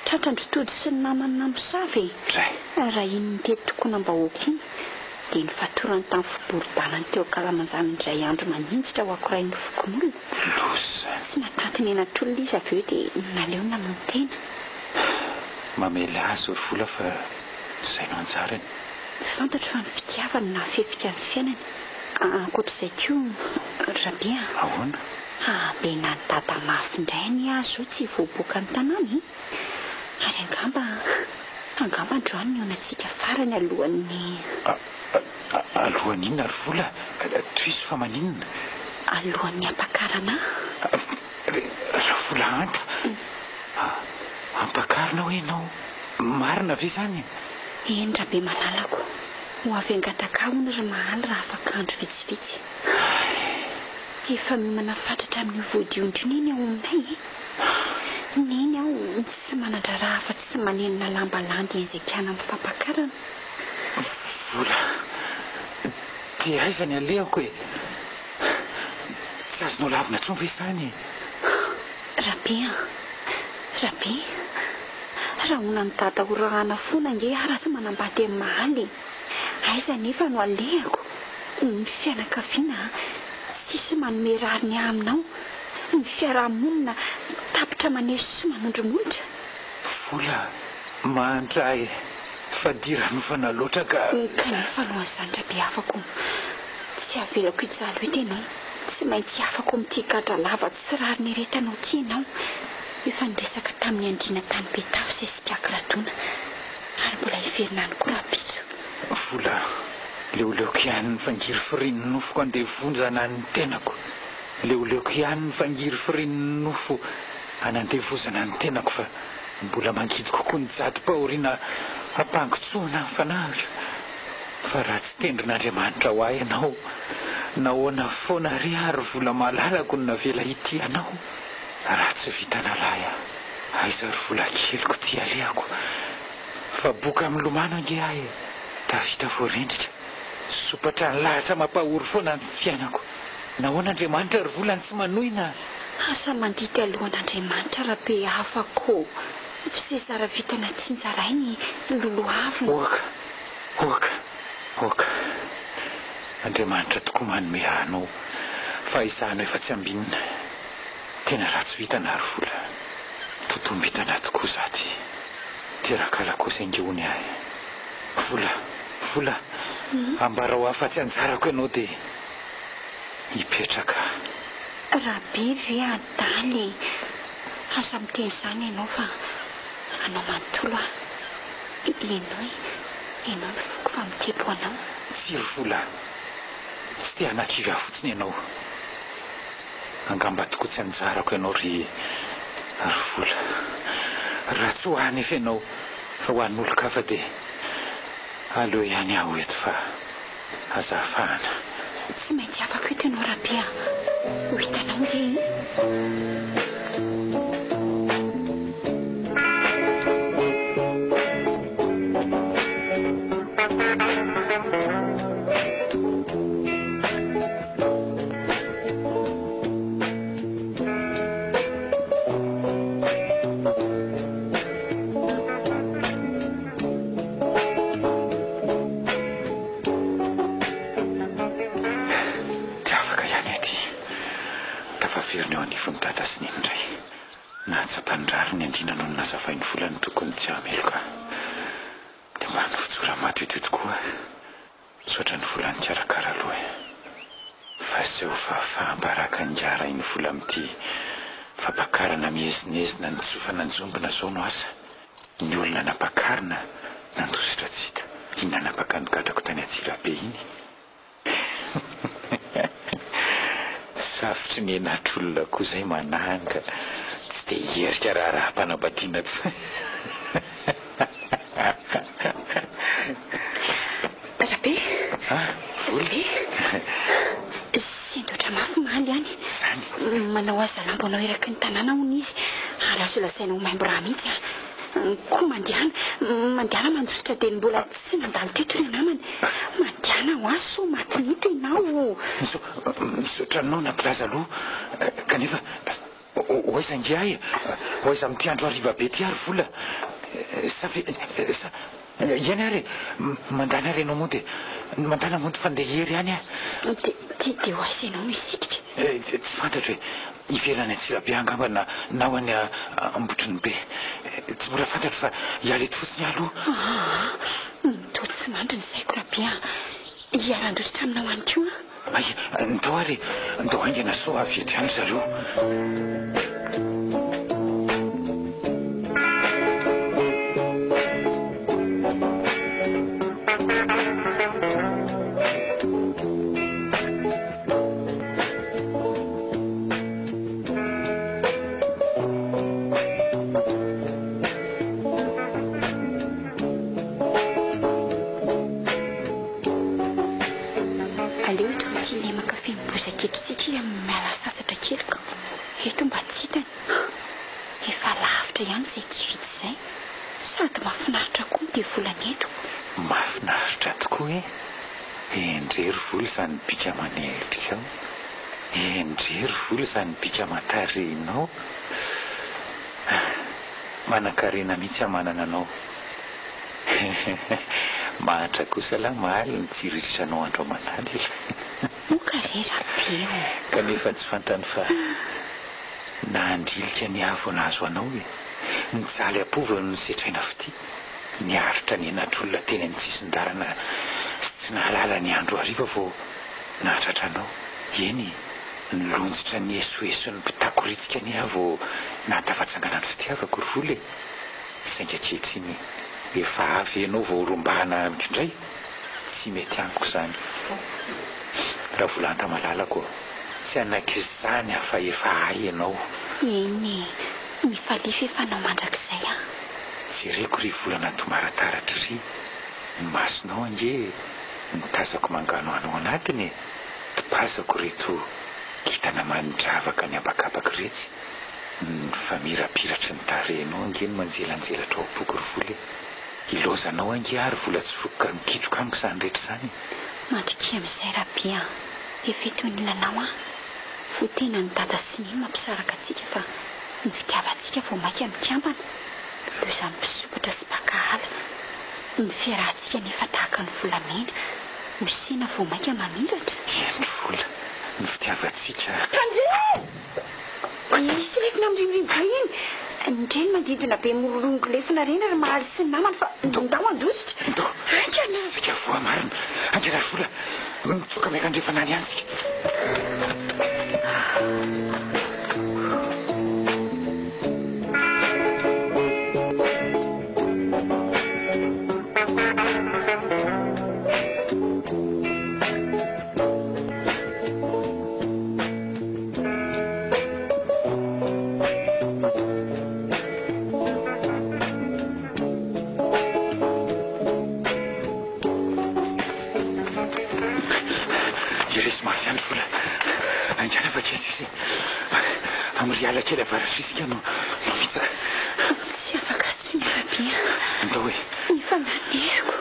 Speaker 3: tratrandrotody sy ny namany misavy
Speaker 4: dray
Speaker 3: raha iny nitety tokoana mbahoaka iny dia ny fatorany tamin'ny fiboridana ny teo kalamanjany indray andro maninjitra ho akoray ny fokon'olona
Speaker 4: losa
Speaker 3: tsy natatiny enatr'olona izy avy eo dia naleona no tena
Speaker 4: mamely azy ory vola fa zay no anjarany
Speaker 3: fantatro fa ny fitiavany na fefika ny fiainany ankoatr'izay koa rabe
Speaker 4: ahoana
Speaker 3: be nantata mafy indray ny azo tsy voaboaka ny tanàny ary angamba androany ny onatsika farany alohan'ny
Speaker 4: alohan'inona ary vola toiso fa maninona
Speaker 3: alohan'ny ampakarana
Speaker 4: raha vola anta ampakarina hoe ianao marina ve zany
Speaker 3: eny rabe malalako ho avy angataka hono ry mahaly raha afaka andro vitsivitsy efa miomana fatratra amin'ny vodiondro niny ao aminay niny aho tsy manandra raha fa tsy manenina lamba landy en'izay kiana amin'ny fampakarana
Speaker 4: vola dia aizany alehako hoe tsy azonao lavina tsony ve zany
Speaker 3: rabe raha hona ny dada horahana fona nge raha tsy manambady amin'ny mahaly aiza nefa no alehako ny fianakaviana tsisy manome rariny aminao ny fiarahamonina tapitra maneso sy manondromolotra
Speaker 4: vola mandray fadirany fanaloatra
Speaker 3: kanefa no azany rabe afako tsy avelako ijalo hoe tenao tsy maintsy afako amin'ity gadra lava tsy rariny retanao ty ianao efa niresaka tamin'ny andriana tany betafo izay sipiakiradoana ary mbola hiverina any koa raha-pitso
Speaker 4: vola leoleoko ihany ny fangiry firiny nofoko andeha vonjana ny tenako leoleoko ihany ny fangiry firiny nofo anandevozana ny tenako fa mbola mangidy kokoa ny jady-pahoriana ampangotsoana ny fanahitra fa raha tsy tendrin'Andriamanitra ho ahy ianao nahoana foana ry ary vola malalako ny navela ity anao raha tsy vita nalahy aiza ry vola keliko ty alehako fa boka milomano ange ahy tavita voarendritra sopatra ny lahatra mampahory foana ny fiainako nahoana Andriamanitra ry volany tsy manohina
Speaker 3: asa mandity alohan'Andriamanitra raha be afako sy zara vitana tsinjaray ny lolohavina
Speaker 4: oaka Andriamanitra tokoa manome anao fa izahano efa tsy ambinina tena raha tsy vitana ry vola totombitana tokoa zaty tirakala kosa ingehony ahy vola ambara ho afa-tsy anjarako ianao dia hipetraka
Speaker 3: rabe ve adaly asa miteny izany ianao fa anao manontolo ianao foko fa mitebo anao
Speaker 4: tsy ry vola tsy te hanatrivy aho fotsiny ianao angamba tokoa tsy anjarako ianao ry vola raha tsy ho any efa ianao fa ho an'olo-kafa dia aleo ihany aho eto fa azafahana
Speaker 3: tsy maintsy afaka eto ianao rabe ho hitanao nge
Speaker 4: ny andrina no nasafainy volany tokony tsy hameloka dia mba ny fitsora matoito tokoa sotra ny volany tsy arakara aloha fa seho fahambaraka njara iny vola amin'ity fampakarana mihezinezina ny tsofana njombona zao no asa ny olona nampakarina nandositra tsy hita iny nanapaka ny gadrako tany Atsirabe iny safitry ny enatr'olona koa zay mananga tsy dia hierika raha mpanambadiana tsy
Speaker 3: rabe zany manao azalambo anao eraky ny tanàna hony izy alasolasainao maimbo raha mihitsy koa mandihana mandositra dia mbola tsy mandalo teto ny namany mandihana ho azy so matinito ianao
Speaker 4: misotranao na plaza aloha kanefa oaiza ngiay oaiza mity andro ariva be ty ary vola iany ary mandana ary anao moa dia mandana monty fandehery ihany
Speaker 3: dia ho aiza ianao misitrika
Speaker 4: tsy fantatro hoe ivelany atsirabe angamba na ho any ambotriny be tsy mbola fantatro fa hiala eto fotsiny aloha
Speaker 3: to tsy mandry ny saiko rabia hialandositra aminao any koa
Speaker 4: ay ndao ary ndao aingana so avy eto ihany zareo
Speaker 3: miala sasatra kelika eto mba tsitany efa lavitra ihany izay ty vitsy izay sady mahafinaritra koa dia volaneto
Speaker 4: mahafinaritra tokoa endrery vola izany bika maneldrika endrery vola izany bika matarenao manan-karena mihitsy amanana anao mahatra kosa la mahaly ny tsiriritra-nao andro amanaly
Speaker 3: mokarerabe
Speaker 4: kanefa tsy fantany fa naandrilika ny avo anazo anao nijaly ampova no setraina fity niaritra ny enatr'olona teny any tsisin-darana sy tsy nahalala ny andro ariva vao nahatratra anao eny nilonjitra ny esoeso ny mpitakoritsika ny avo nahatafatsangana ny fitiavako ry vola sainga kehitriny efa avy ianao vao rombahana mitrindray tsy mety amiko izany raha volanta malalako tsy anaik'izany afa efa ay ianao
Speaker 3: eny mifalify efa anao mandrak'izay
Speaker 4: jereko ry volana tomarataratra ry ny masonao ange nitazako mangano anao anatiny topazako reto kitana manindravaka ny abakabaka retsy ny famirapiratra ny tarenao ange ny manjelanjelatra ao boky ry vola ilozanao ange ary vola tsy fokoka mikitroka amiko izany rehetra izany
Speaker 3: mandriki amin'izay rabia efeto ny lanao vo tena ny dada sy ny mampisaraka atsika fa ny fitiavantsika vao mainka mikambana loza mpisokatra sy mpakahala ny fiarahantsika nefa tahaka ny volamena hosena vao mainka mamiratra
Speaker 4: endry vola ny fitiavantsika
Speaker 3: isy lefina amindrimiriboka iny ndreny mandidina be morolongo lefina reny ary mahaly sy ny namany fa ndao andositra
Speaker 4: ndao sika voa marina angerary vola mitsoka maika andrefanany ihany sika amiriala kely avaratra isika no mitsaka
Speaker 3: tsy afaka sony rabia
Speaker 4: ndao hoe
Speaker 3: nifananderiko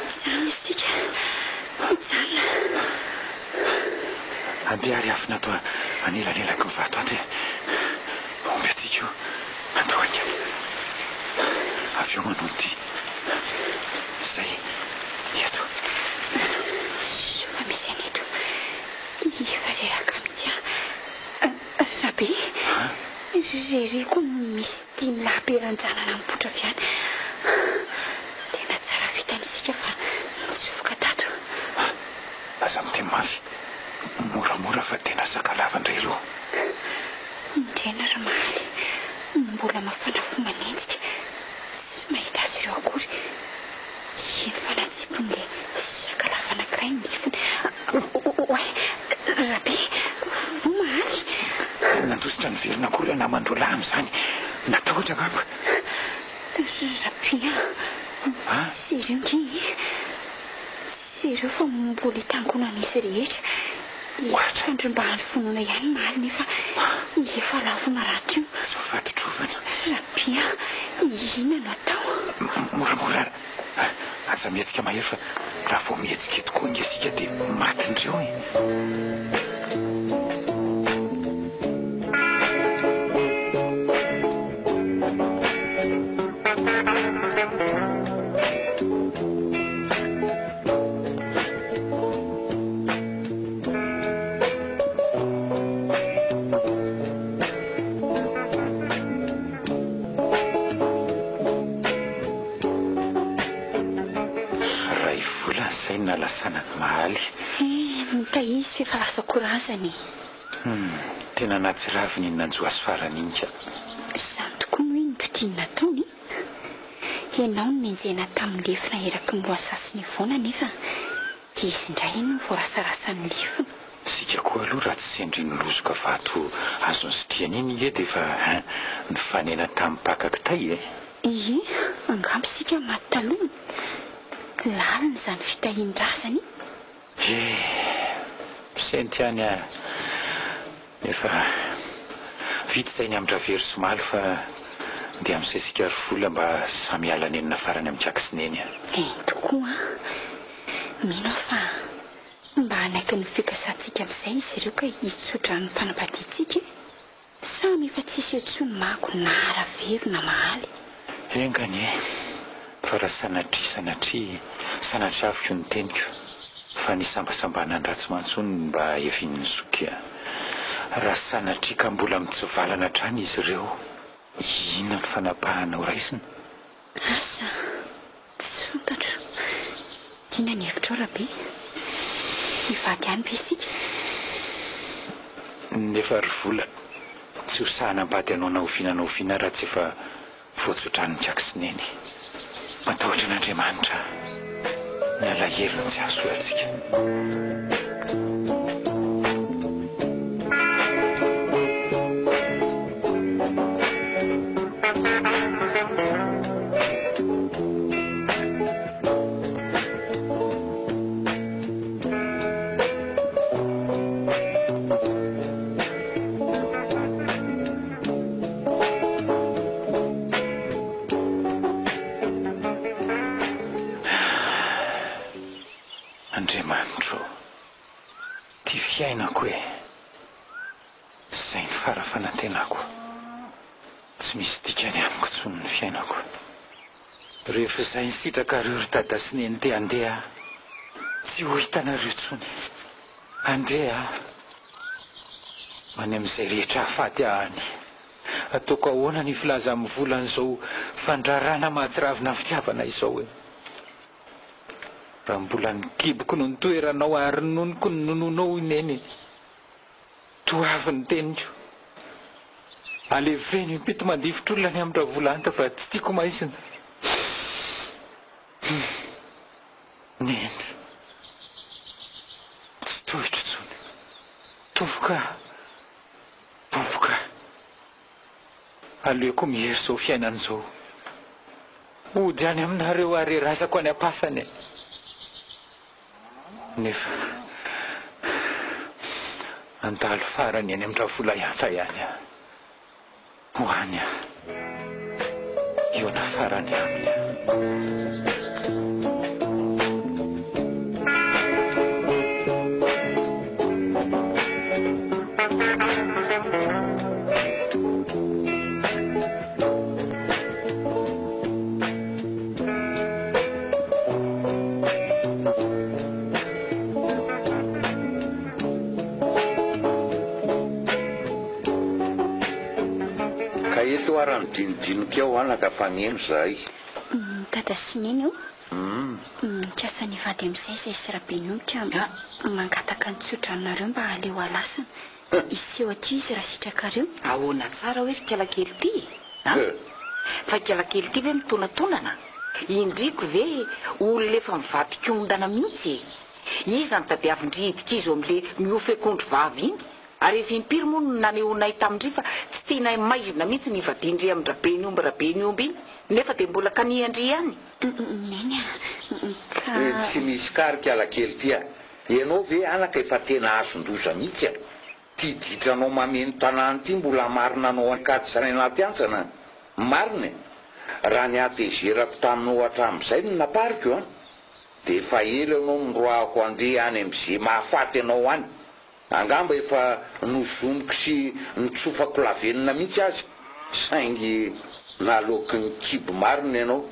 Speaker 3: mijanona isika mijanona
Speaker 4: andeha ary afina atao anelanelaka mivato aty omby atsika io andao aika avy eo manao ty zay eto
Speaker 3: sofa misy aneto ifareraka amitsy rabe rereko misy tiany lahaberanjanana mipotra avy any tena tsara vitanysika fa mitsofoka tato
Speaker 4: aza miteny mafy moramora fa tena sakalavandray ro
Speaker 3: ndrena ry mahaly mbola mafana fo manenjika tsy mahita azy ireo akory eny fanatsipony le sakalavana kiray nifony oay rabe vo mahaly
Speaker 4: nandositra ny verina akory anamandro lahy am'izany natao ohatra ngamba
Speaker 3: rabia sereo nge sereo fa mbola hitangonan'izy rehetra Andro mba anyfonona ihany maly nefa efa lafo maratra io.
Speaker 4: Sofatotrovana.
Speaker 3: Rabia, ina no atao?
Speaker 4: Moramora aza mihetsika mahery fa raha vao mihetsika tokoa ingesika dia matindreo e. Zay nalasana mahaly
Speaker 3: mitaizy fefalasa korazany
Speaker 4: tena anaty raviny nanjo azy faraninika
Speaker 3: izany tokoa moa nitotiana taony ianao no menjena tamin'ny lefina eraky ny loasasiny voana nefa izy indray no voarasarasany lefina
Speaker 4: sika koa aloha raha tsy sendry nolozoka vato azony sitriany iny ie dia efa nifanena tamin'ny pakakitay e
Speaker 3: angamba sika maty taloha lalina zany fitahin-drazany
Speaker 4: senty any nefa vita izay ny amin-dravery somaly fa dia amin'izay sika ary vola mba samy alany enina farany amin'ny kiakisineny
Speaker 3: tokoa mino fa mba hanaiky ny fikasantsika amin'izay izy ireo ka hitsotra ny fanambadiantsika samy efa tsisy eo ny mako na aravery na mahaly
Speaker 4: engany fa raha sanatry aviko ny teniko fa ny sambasambana ny ratsy mantsony mba evin'ny zokia raha sanatry ka mbola mitsivalana trany izy ireo inona ny fanapahana ho raisina
Speaker 3: asa tsy fantatro ina ny hevitra ao rahabe mivady any be sika
Speaker 4: nefa ry vola tsy ho sahanambady anao naoviana raha tsy efa voatsotrany kiakisineny matahotra an'Andriamanitra ny alahelo tsy azo atsika Andriamanitro ty fiainako zay ny farafanantenako tsy misy dikany amiko tsony ny fiainako rehefa izay ny sitraka reo ry dadasineny te andeha tsy ho hitanareo tsony andeha many amin'izay rehetra hafaty ahany ataoko ahoana ny filaza amin'ny volan'izao fandrarana mahatsiravina fitiavana izao raha mbola nikiboko no nitoeranao ary nonoko ny nononao ineny toavy ny teniko aleveny mpito mandifotr'olona ny amin'ny ravolanta fa tsy tiako maizina neny tsy tohitra tsony tovoka boboka aleoko mihery zao fiainan'izao ody any aminareo ary razako any ampasany nefa andalo farany any amin'ny ravola ihatra ihany ho any eo na farany aminy
Speaker 2: rano dinidiniky ao anaka faneno zay
Speaker 3: dada sineny io mikasa ny vady amin'izay zay sy rabeny omika mangataka ny tsotra aminareo mba aleo alasana iseho aty izy raha sitrakareo
Speaker 1: ahoana tsara hoe fikalakely ty fa kialakely ty ve mitonatonana indriko ve olona efa mivadikondana mihitsy izy ny tadiavindridika izy amin'le miofekondro vavy iny ary efa impiry moa no naneonay tamindry fa tsy tianay maizina mihitsy ny ivadindry amin'ny rabeny omby iny nefa dia mbola kaniandry ihany
Speaker 3: neny
Speaker 2: tsy misy kary kialakely tya ianao ve anaka efa tena azon-doza mihitsy a tia ditranao mameno tanàny ity mbola marina anao ankady zany anaty antsana marina raha ny atezerako taminao hatramin'izay no napariko a dia efa ela anao noroahako andeha any amin'izay mahafaty anao any angamba efa nozonoko sy nitsofako lavenina mihitsy azy saingy naloky ny kibo marina ianao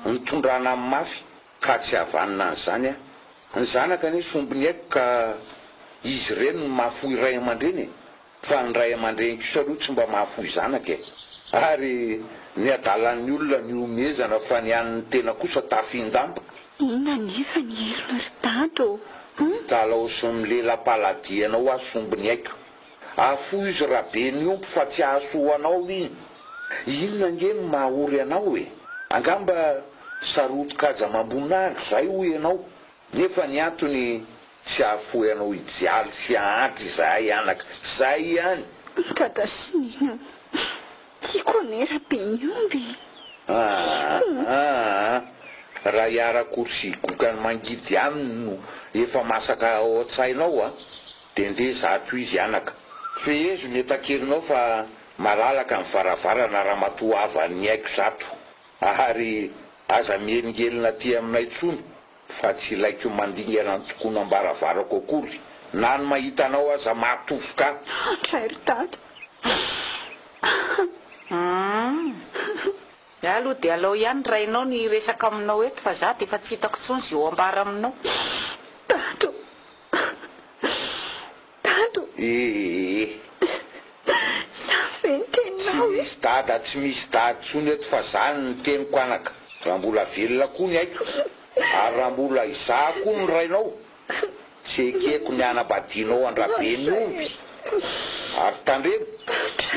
Speaker 2: nitondrana amin'ny mafy ka tsy havanina an'izany a ny zanaka anie sombiny haiko ka izy ireny no mahafoy ray aman-dreny fa ny ray aman-dreny kosa aloha tsy mba mahafoy zanaka e ary ny adalan'ny olona ny omezana fa ny an'ny tena kosa tafindamba
Speaker 3: ina nefa ny elona ry tato
Speaker 2: talao sy milela-paladianao azy sombiny haiko afoy izy rabe ny ompo fa tsy ahasoanao iny inona nge no mahaory anao e angamba sarotokaja mambonary zay hoy ianao nefa ny antony tsy ahafoy anao ijaly sy ahatry zahay anaka zay ihany
Speaker 3: tatasinino tiako nerabe ny omby
Speaker 2: raha iarakory gokany mangidy aminy no efa masaka ao an-tsainao a dia ndeha zato izy anaka fehezo metakerinao fa malalaka ny varavarana raha matoa avany haiko zato ary aza mieringelina ty aminay tsony fa tsy ilaiko mandingana ny tokony ambaravarako akory na ny mahitanao aza matovoka
Speaker 3: tray ry tato
Speaker 1: aloha dia alao ihany rainao ny resaka aminao eto fa za dia efa tsy hitako tsony zy eo ambara aminao
Speaker 3: tato zaveny tenao
Speaker 2: tsy misy dada tsy misy dady tsony eto fa zany ny teniko anaka raha mbola velona koa ny haiko ary raha mbola iza koa ny rainao tsy ekeko ny anabadinao andrabe ny omby ary tandremo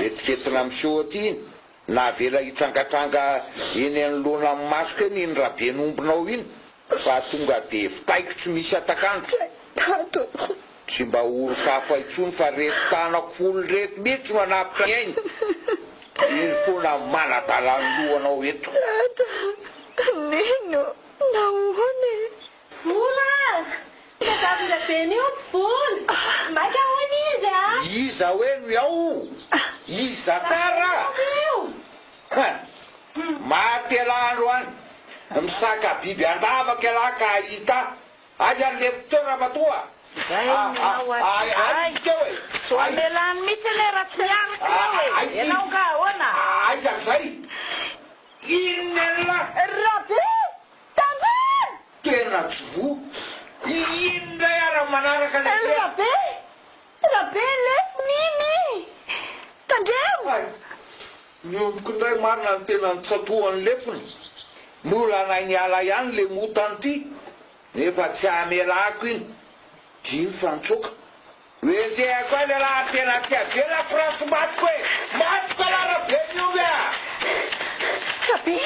Speaker 2: etiketina miseho aty iny na vela hitrangatranga eny anoloana amin'ny masoko eny iny rabe ny ombinao iny fa tonga dia vitaiko tsy misy atakandro
Speaker 3: tato
Speaker 2: tsy mba oro-kafa itsony fa reto tanako folo reto mihitsy manapitra ainy iny foana manadalany lohanao eto
Speaker 3: neno nahoany
Speaker 7: vola tazavondrabeny io vola maka hoany izy a
Speaker 2: iza hoe miao iza tsara matelandro any misaka biby andavaka ialahy ka hita azy an'le fotoana matoa
Speaker 1: so amelany mihitsy ane raha tsy miaraka ao e ianao ka ahoana
Speaker 2: aiza zay inona
Speaker 3: rabe tandre
Speaker 2: tena tsy vo inona ara manaraka le
Speaker 3: rabe le niny tandreo
Speaker 2: niomboko indray marina ny tena nitsatohany lefony nola nainy ala ihany le motany ity nefa tsy amelako iny diny fa nitsoka oenjehako a le laha tena tia velako raha tsy matiko e matiko alarabe niomby a
Speaker 3: rabe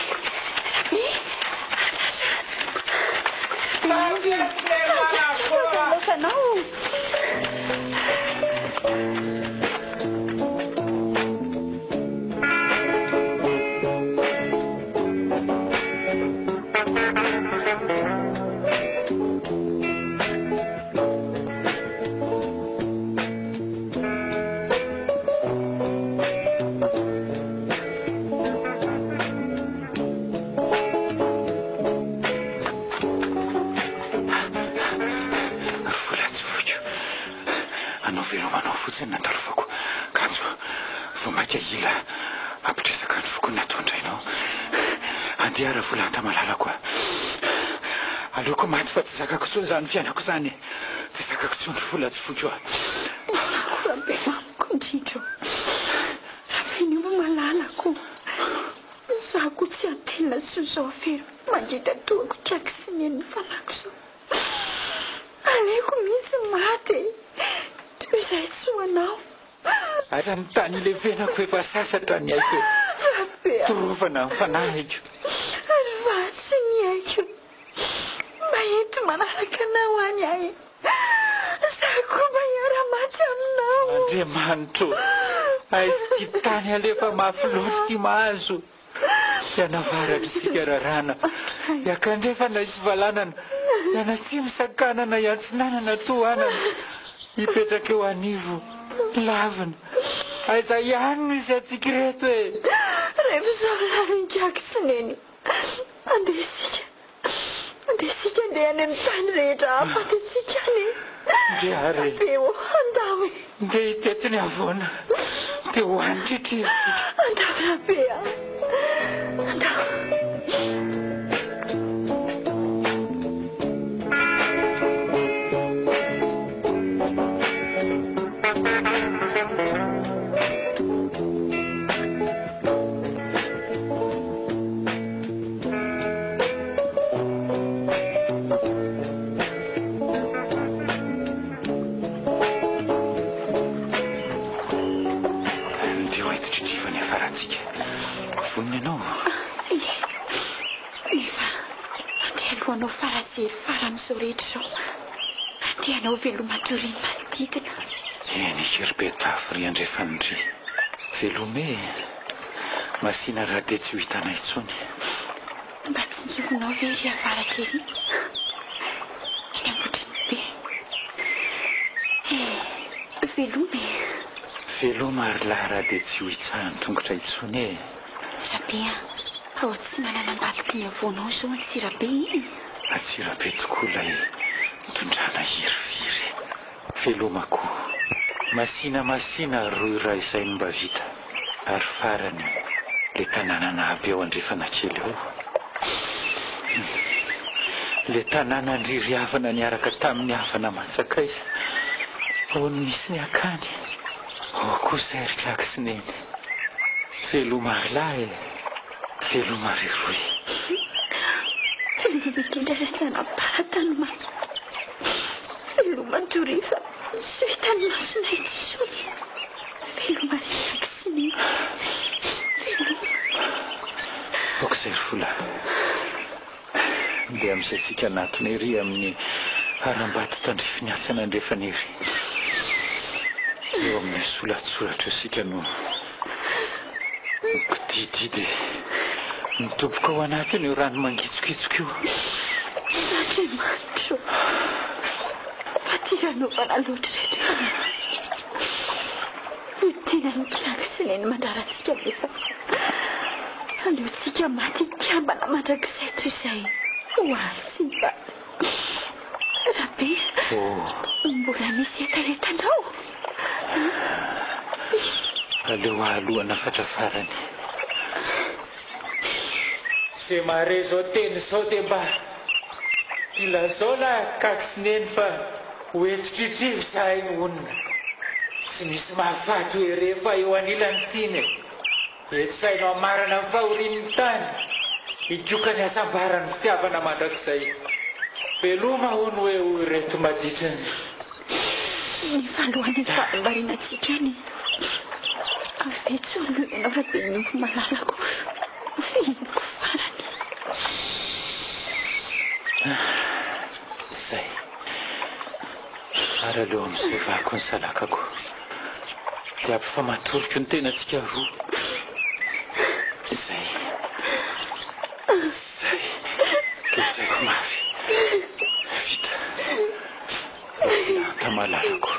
Speaker 3: losanao
Speaker 4: natarovako kanjo vo maika ila apitresaka ny foko natondrainao andeha raha vola antamalala koa aleoko maty fa tsy zakako tsony zany fianako zany tsy zakako tsony vola tsy foky oa
Speaker 3: rabe mamiko indrindro rabe niomba malalako zako tsy antena sy zao fery mandrita toako traiky sy neny fanako zao aleko mihitsy maty izay soanao
Speaker 4: aza ny tany le venako efa sasatra ny aiko torovana ny fanahiko
Speaker 3: ary vasy ny aiko mba ento manaraka anao any ahy zako mba hiara-maty aminao
Speaker 4: andriamanitro aizy ty tany alefa mafy loatra ty mahazo ianavaratra isika rarana iakandrefa na isy valanana ianatsy misakanana iantsinanana toanana hipetraka eo anivo lavina aiza ihany misy atsika reto e
Speaker 3: rehefa zaho laninkiako tsineny andesika andeha any amin'ny tany rehetra afaka tsika any
Speaker 4: ndiary
Speaker 3: beo andao e
Speaker 4: nde hitetiny avoana de hoanitritrivitsika
Speaker 3: andao rabe a andao
Speaker 4: voniny ianao
Speaker 3: nefa andeha alohanao farazery faran'izao rehetra zao andeha anao velomatoriny manodidina
Speaker 4: enikiribetafo ry andrefanindry velome masina raha de tsy ho hitanay intsony
Speaker 3: mba tsinjovinao ve ry avaratra izy eny ambotriny be velome
Speaker 4: veloma ary lahy raha de tsy ho hitsahany tongotra intsony e
Speaker 3: rabe a ao tsy mananambadiky ny avoanao zao antsirabe iny
Speaker 4: atsirabe tokoa lay mitondrana hiriviry velomako masina roy raha izay mba vita ary farany le tanànana aby eo andrefana kely eo le tanàna andririavana niaraka tamin'ny havana matsakaiza aony misy ny akany ao kosa eritraky sineny velomary lahy velomary roy
Speaker 3: velomindrindra ratsanam-paratany ma velomadorifa sy hitany masonay tsony velomaritraky sineny
Speaker 4: okizay fola nde amin'izay tsika anatiny ery amin'ny harambaty tandrifiny atsana andrefana ery eo amin'ny solatsoratra sika no kidididy mitoboka ao anatiny eo rano mangitsokitsoko io
Speaker 3: andriamanitro fa tiranaovana loatra rehetra ny tena nikiaky sineny mandraratsika nefa aleotsika maty ikambana mandrakizay toy izay hoaly tsy mivady rabe mbola misy etaretanao
Speaker 4: aleo ahalohana fatrafarany zay mare zao teny zao de mba ilazao la kakisineny fa hoetitritrivy zahay ny onina tsy misy mahafaty hoe rehefa eo anilany tiny etsainao amarana ny fahorin'ny tany ikokany asambarany fitiavana mandrakizay veloma hony hoe ho reto maditrany
Speaker 3: ny falohany fahambarinatsika any avetsy oloenao rabe nimpo malalako fihinako farany
Speaker 4: zay ary aleo amin'izay vako ny salakako de ampifamatoriko ny tenatsika roa zay ketsaiko mafy vita anta malalako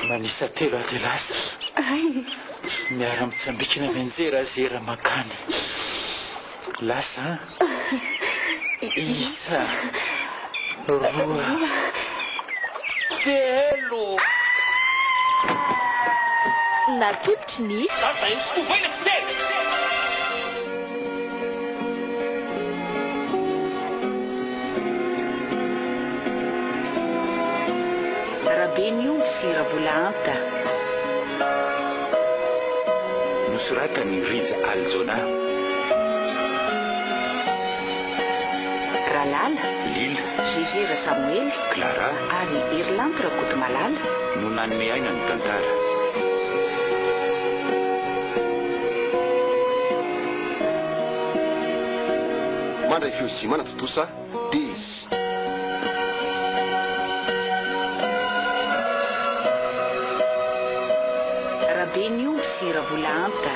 Speaker 4: manisa telo ade lasa miara mitsambikina menjerazera makany lasa isa roa telo
Speaker 3: natipitry ny
Speaker 1: rabe ny omby sy ravola anta
Speaker 4: nosoratany rija aljona
Speaker 1: ralala
Speaker 4: lila
Speaker 1: zezera samuely
Speaker 4: clara
Speaker 1: ary irlandy rakoto malala
Speaker 4: no nanome aina ny tantara
Speaker 8: mandray fiozimana totosa dizy
Speaker 1: rabe ny omby sy ravola anta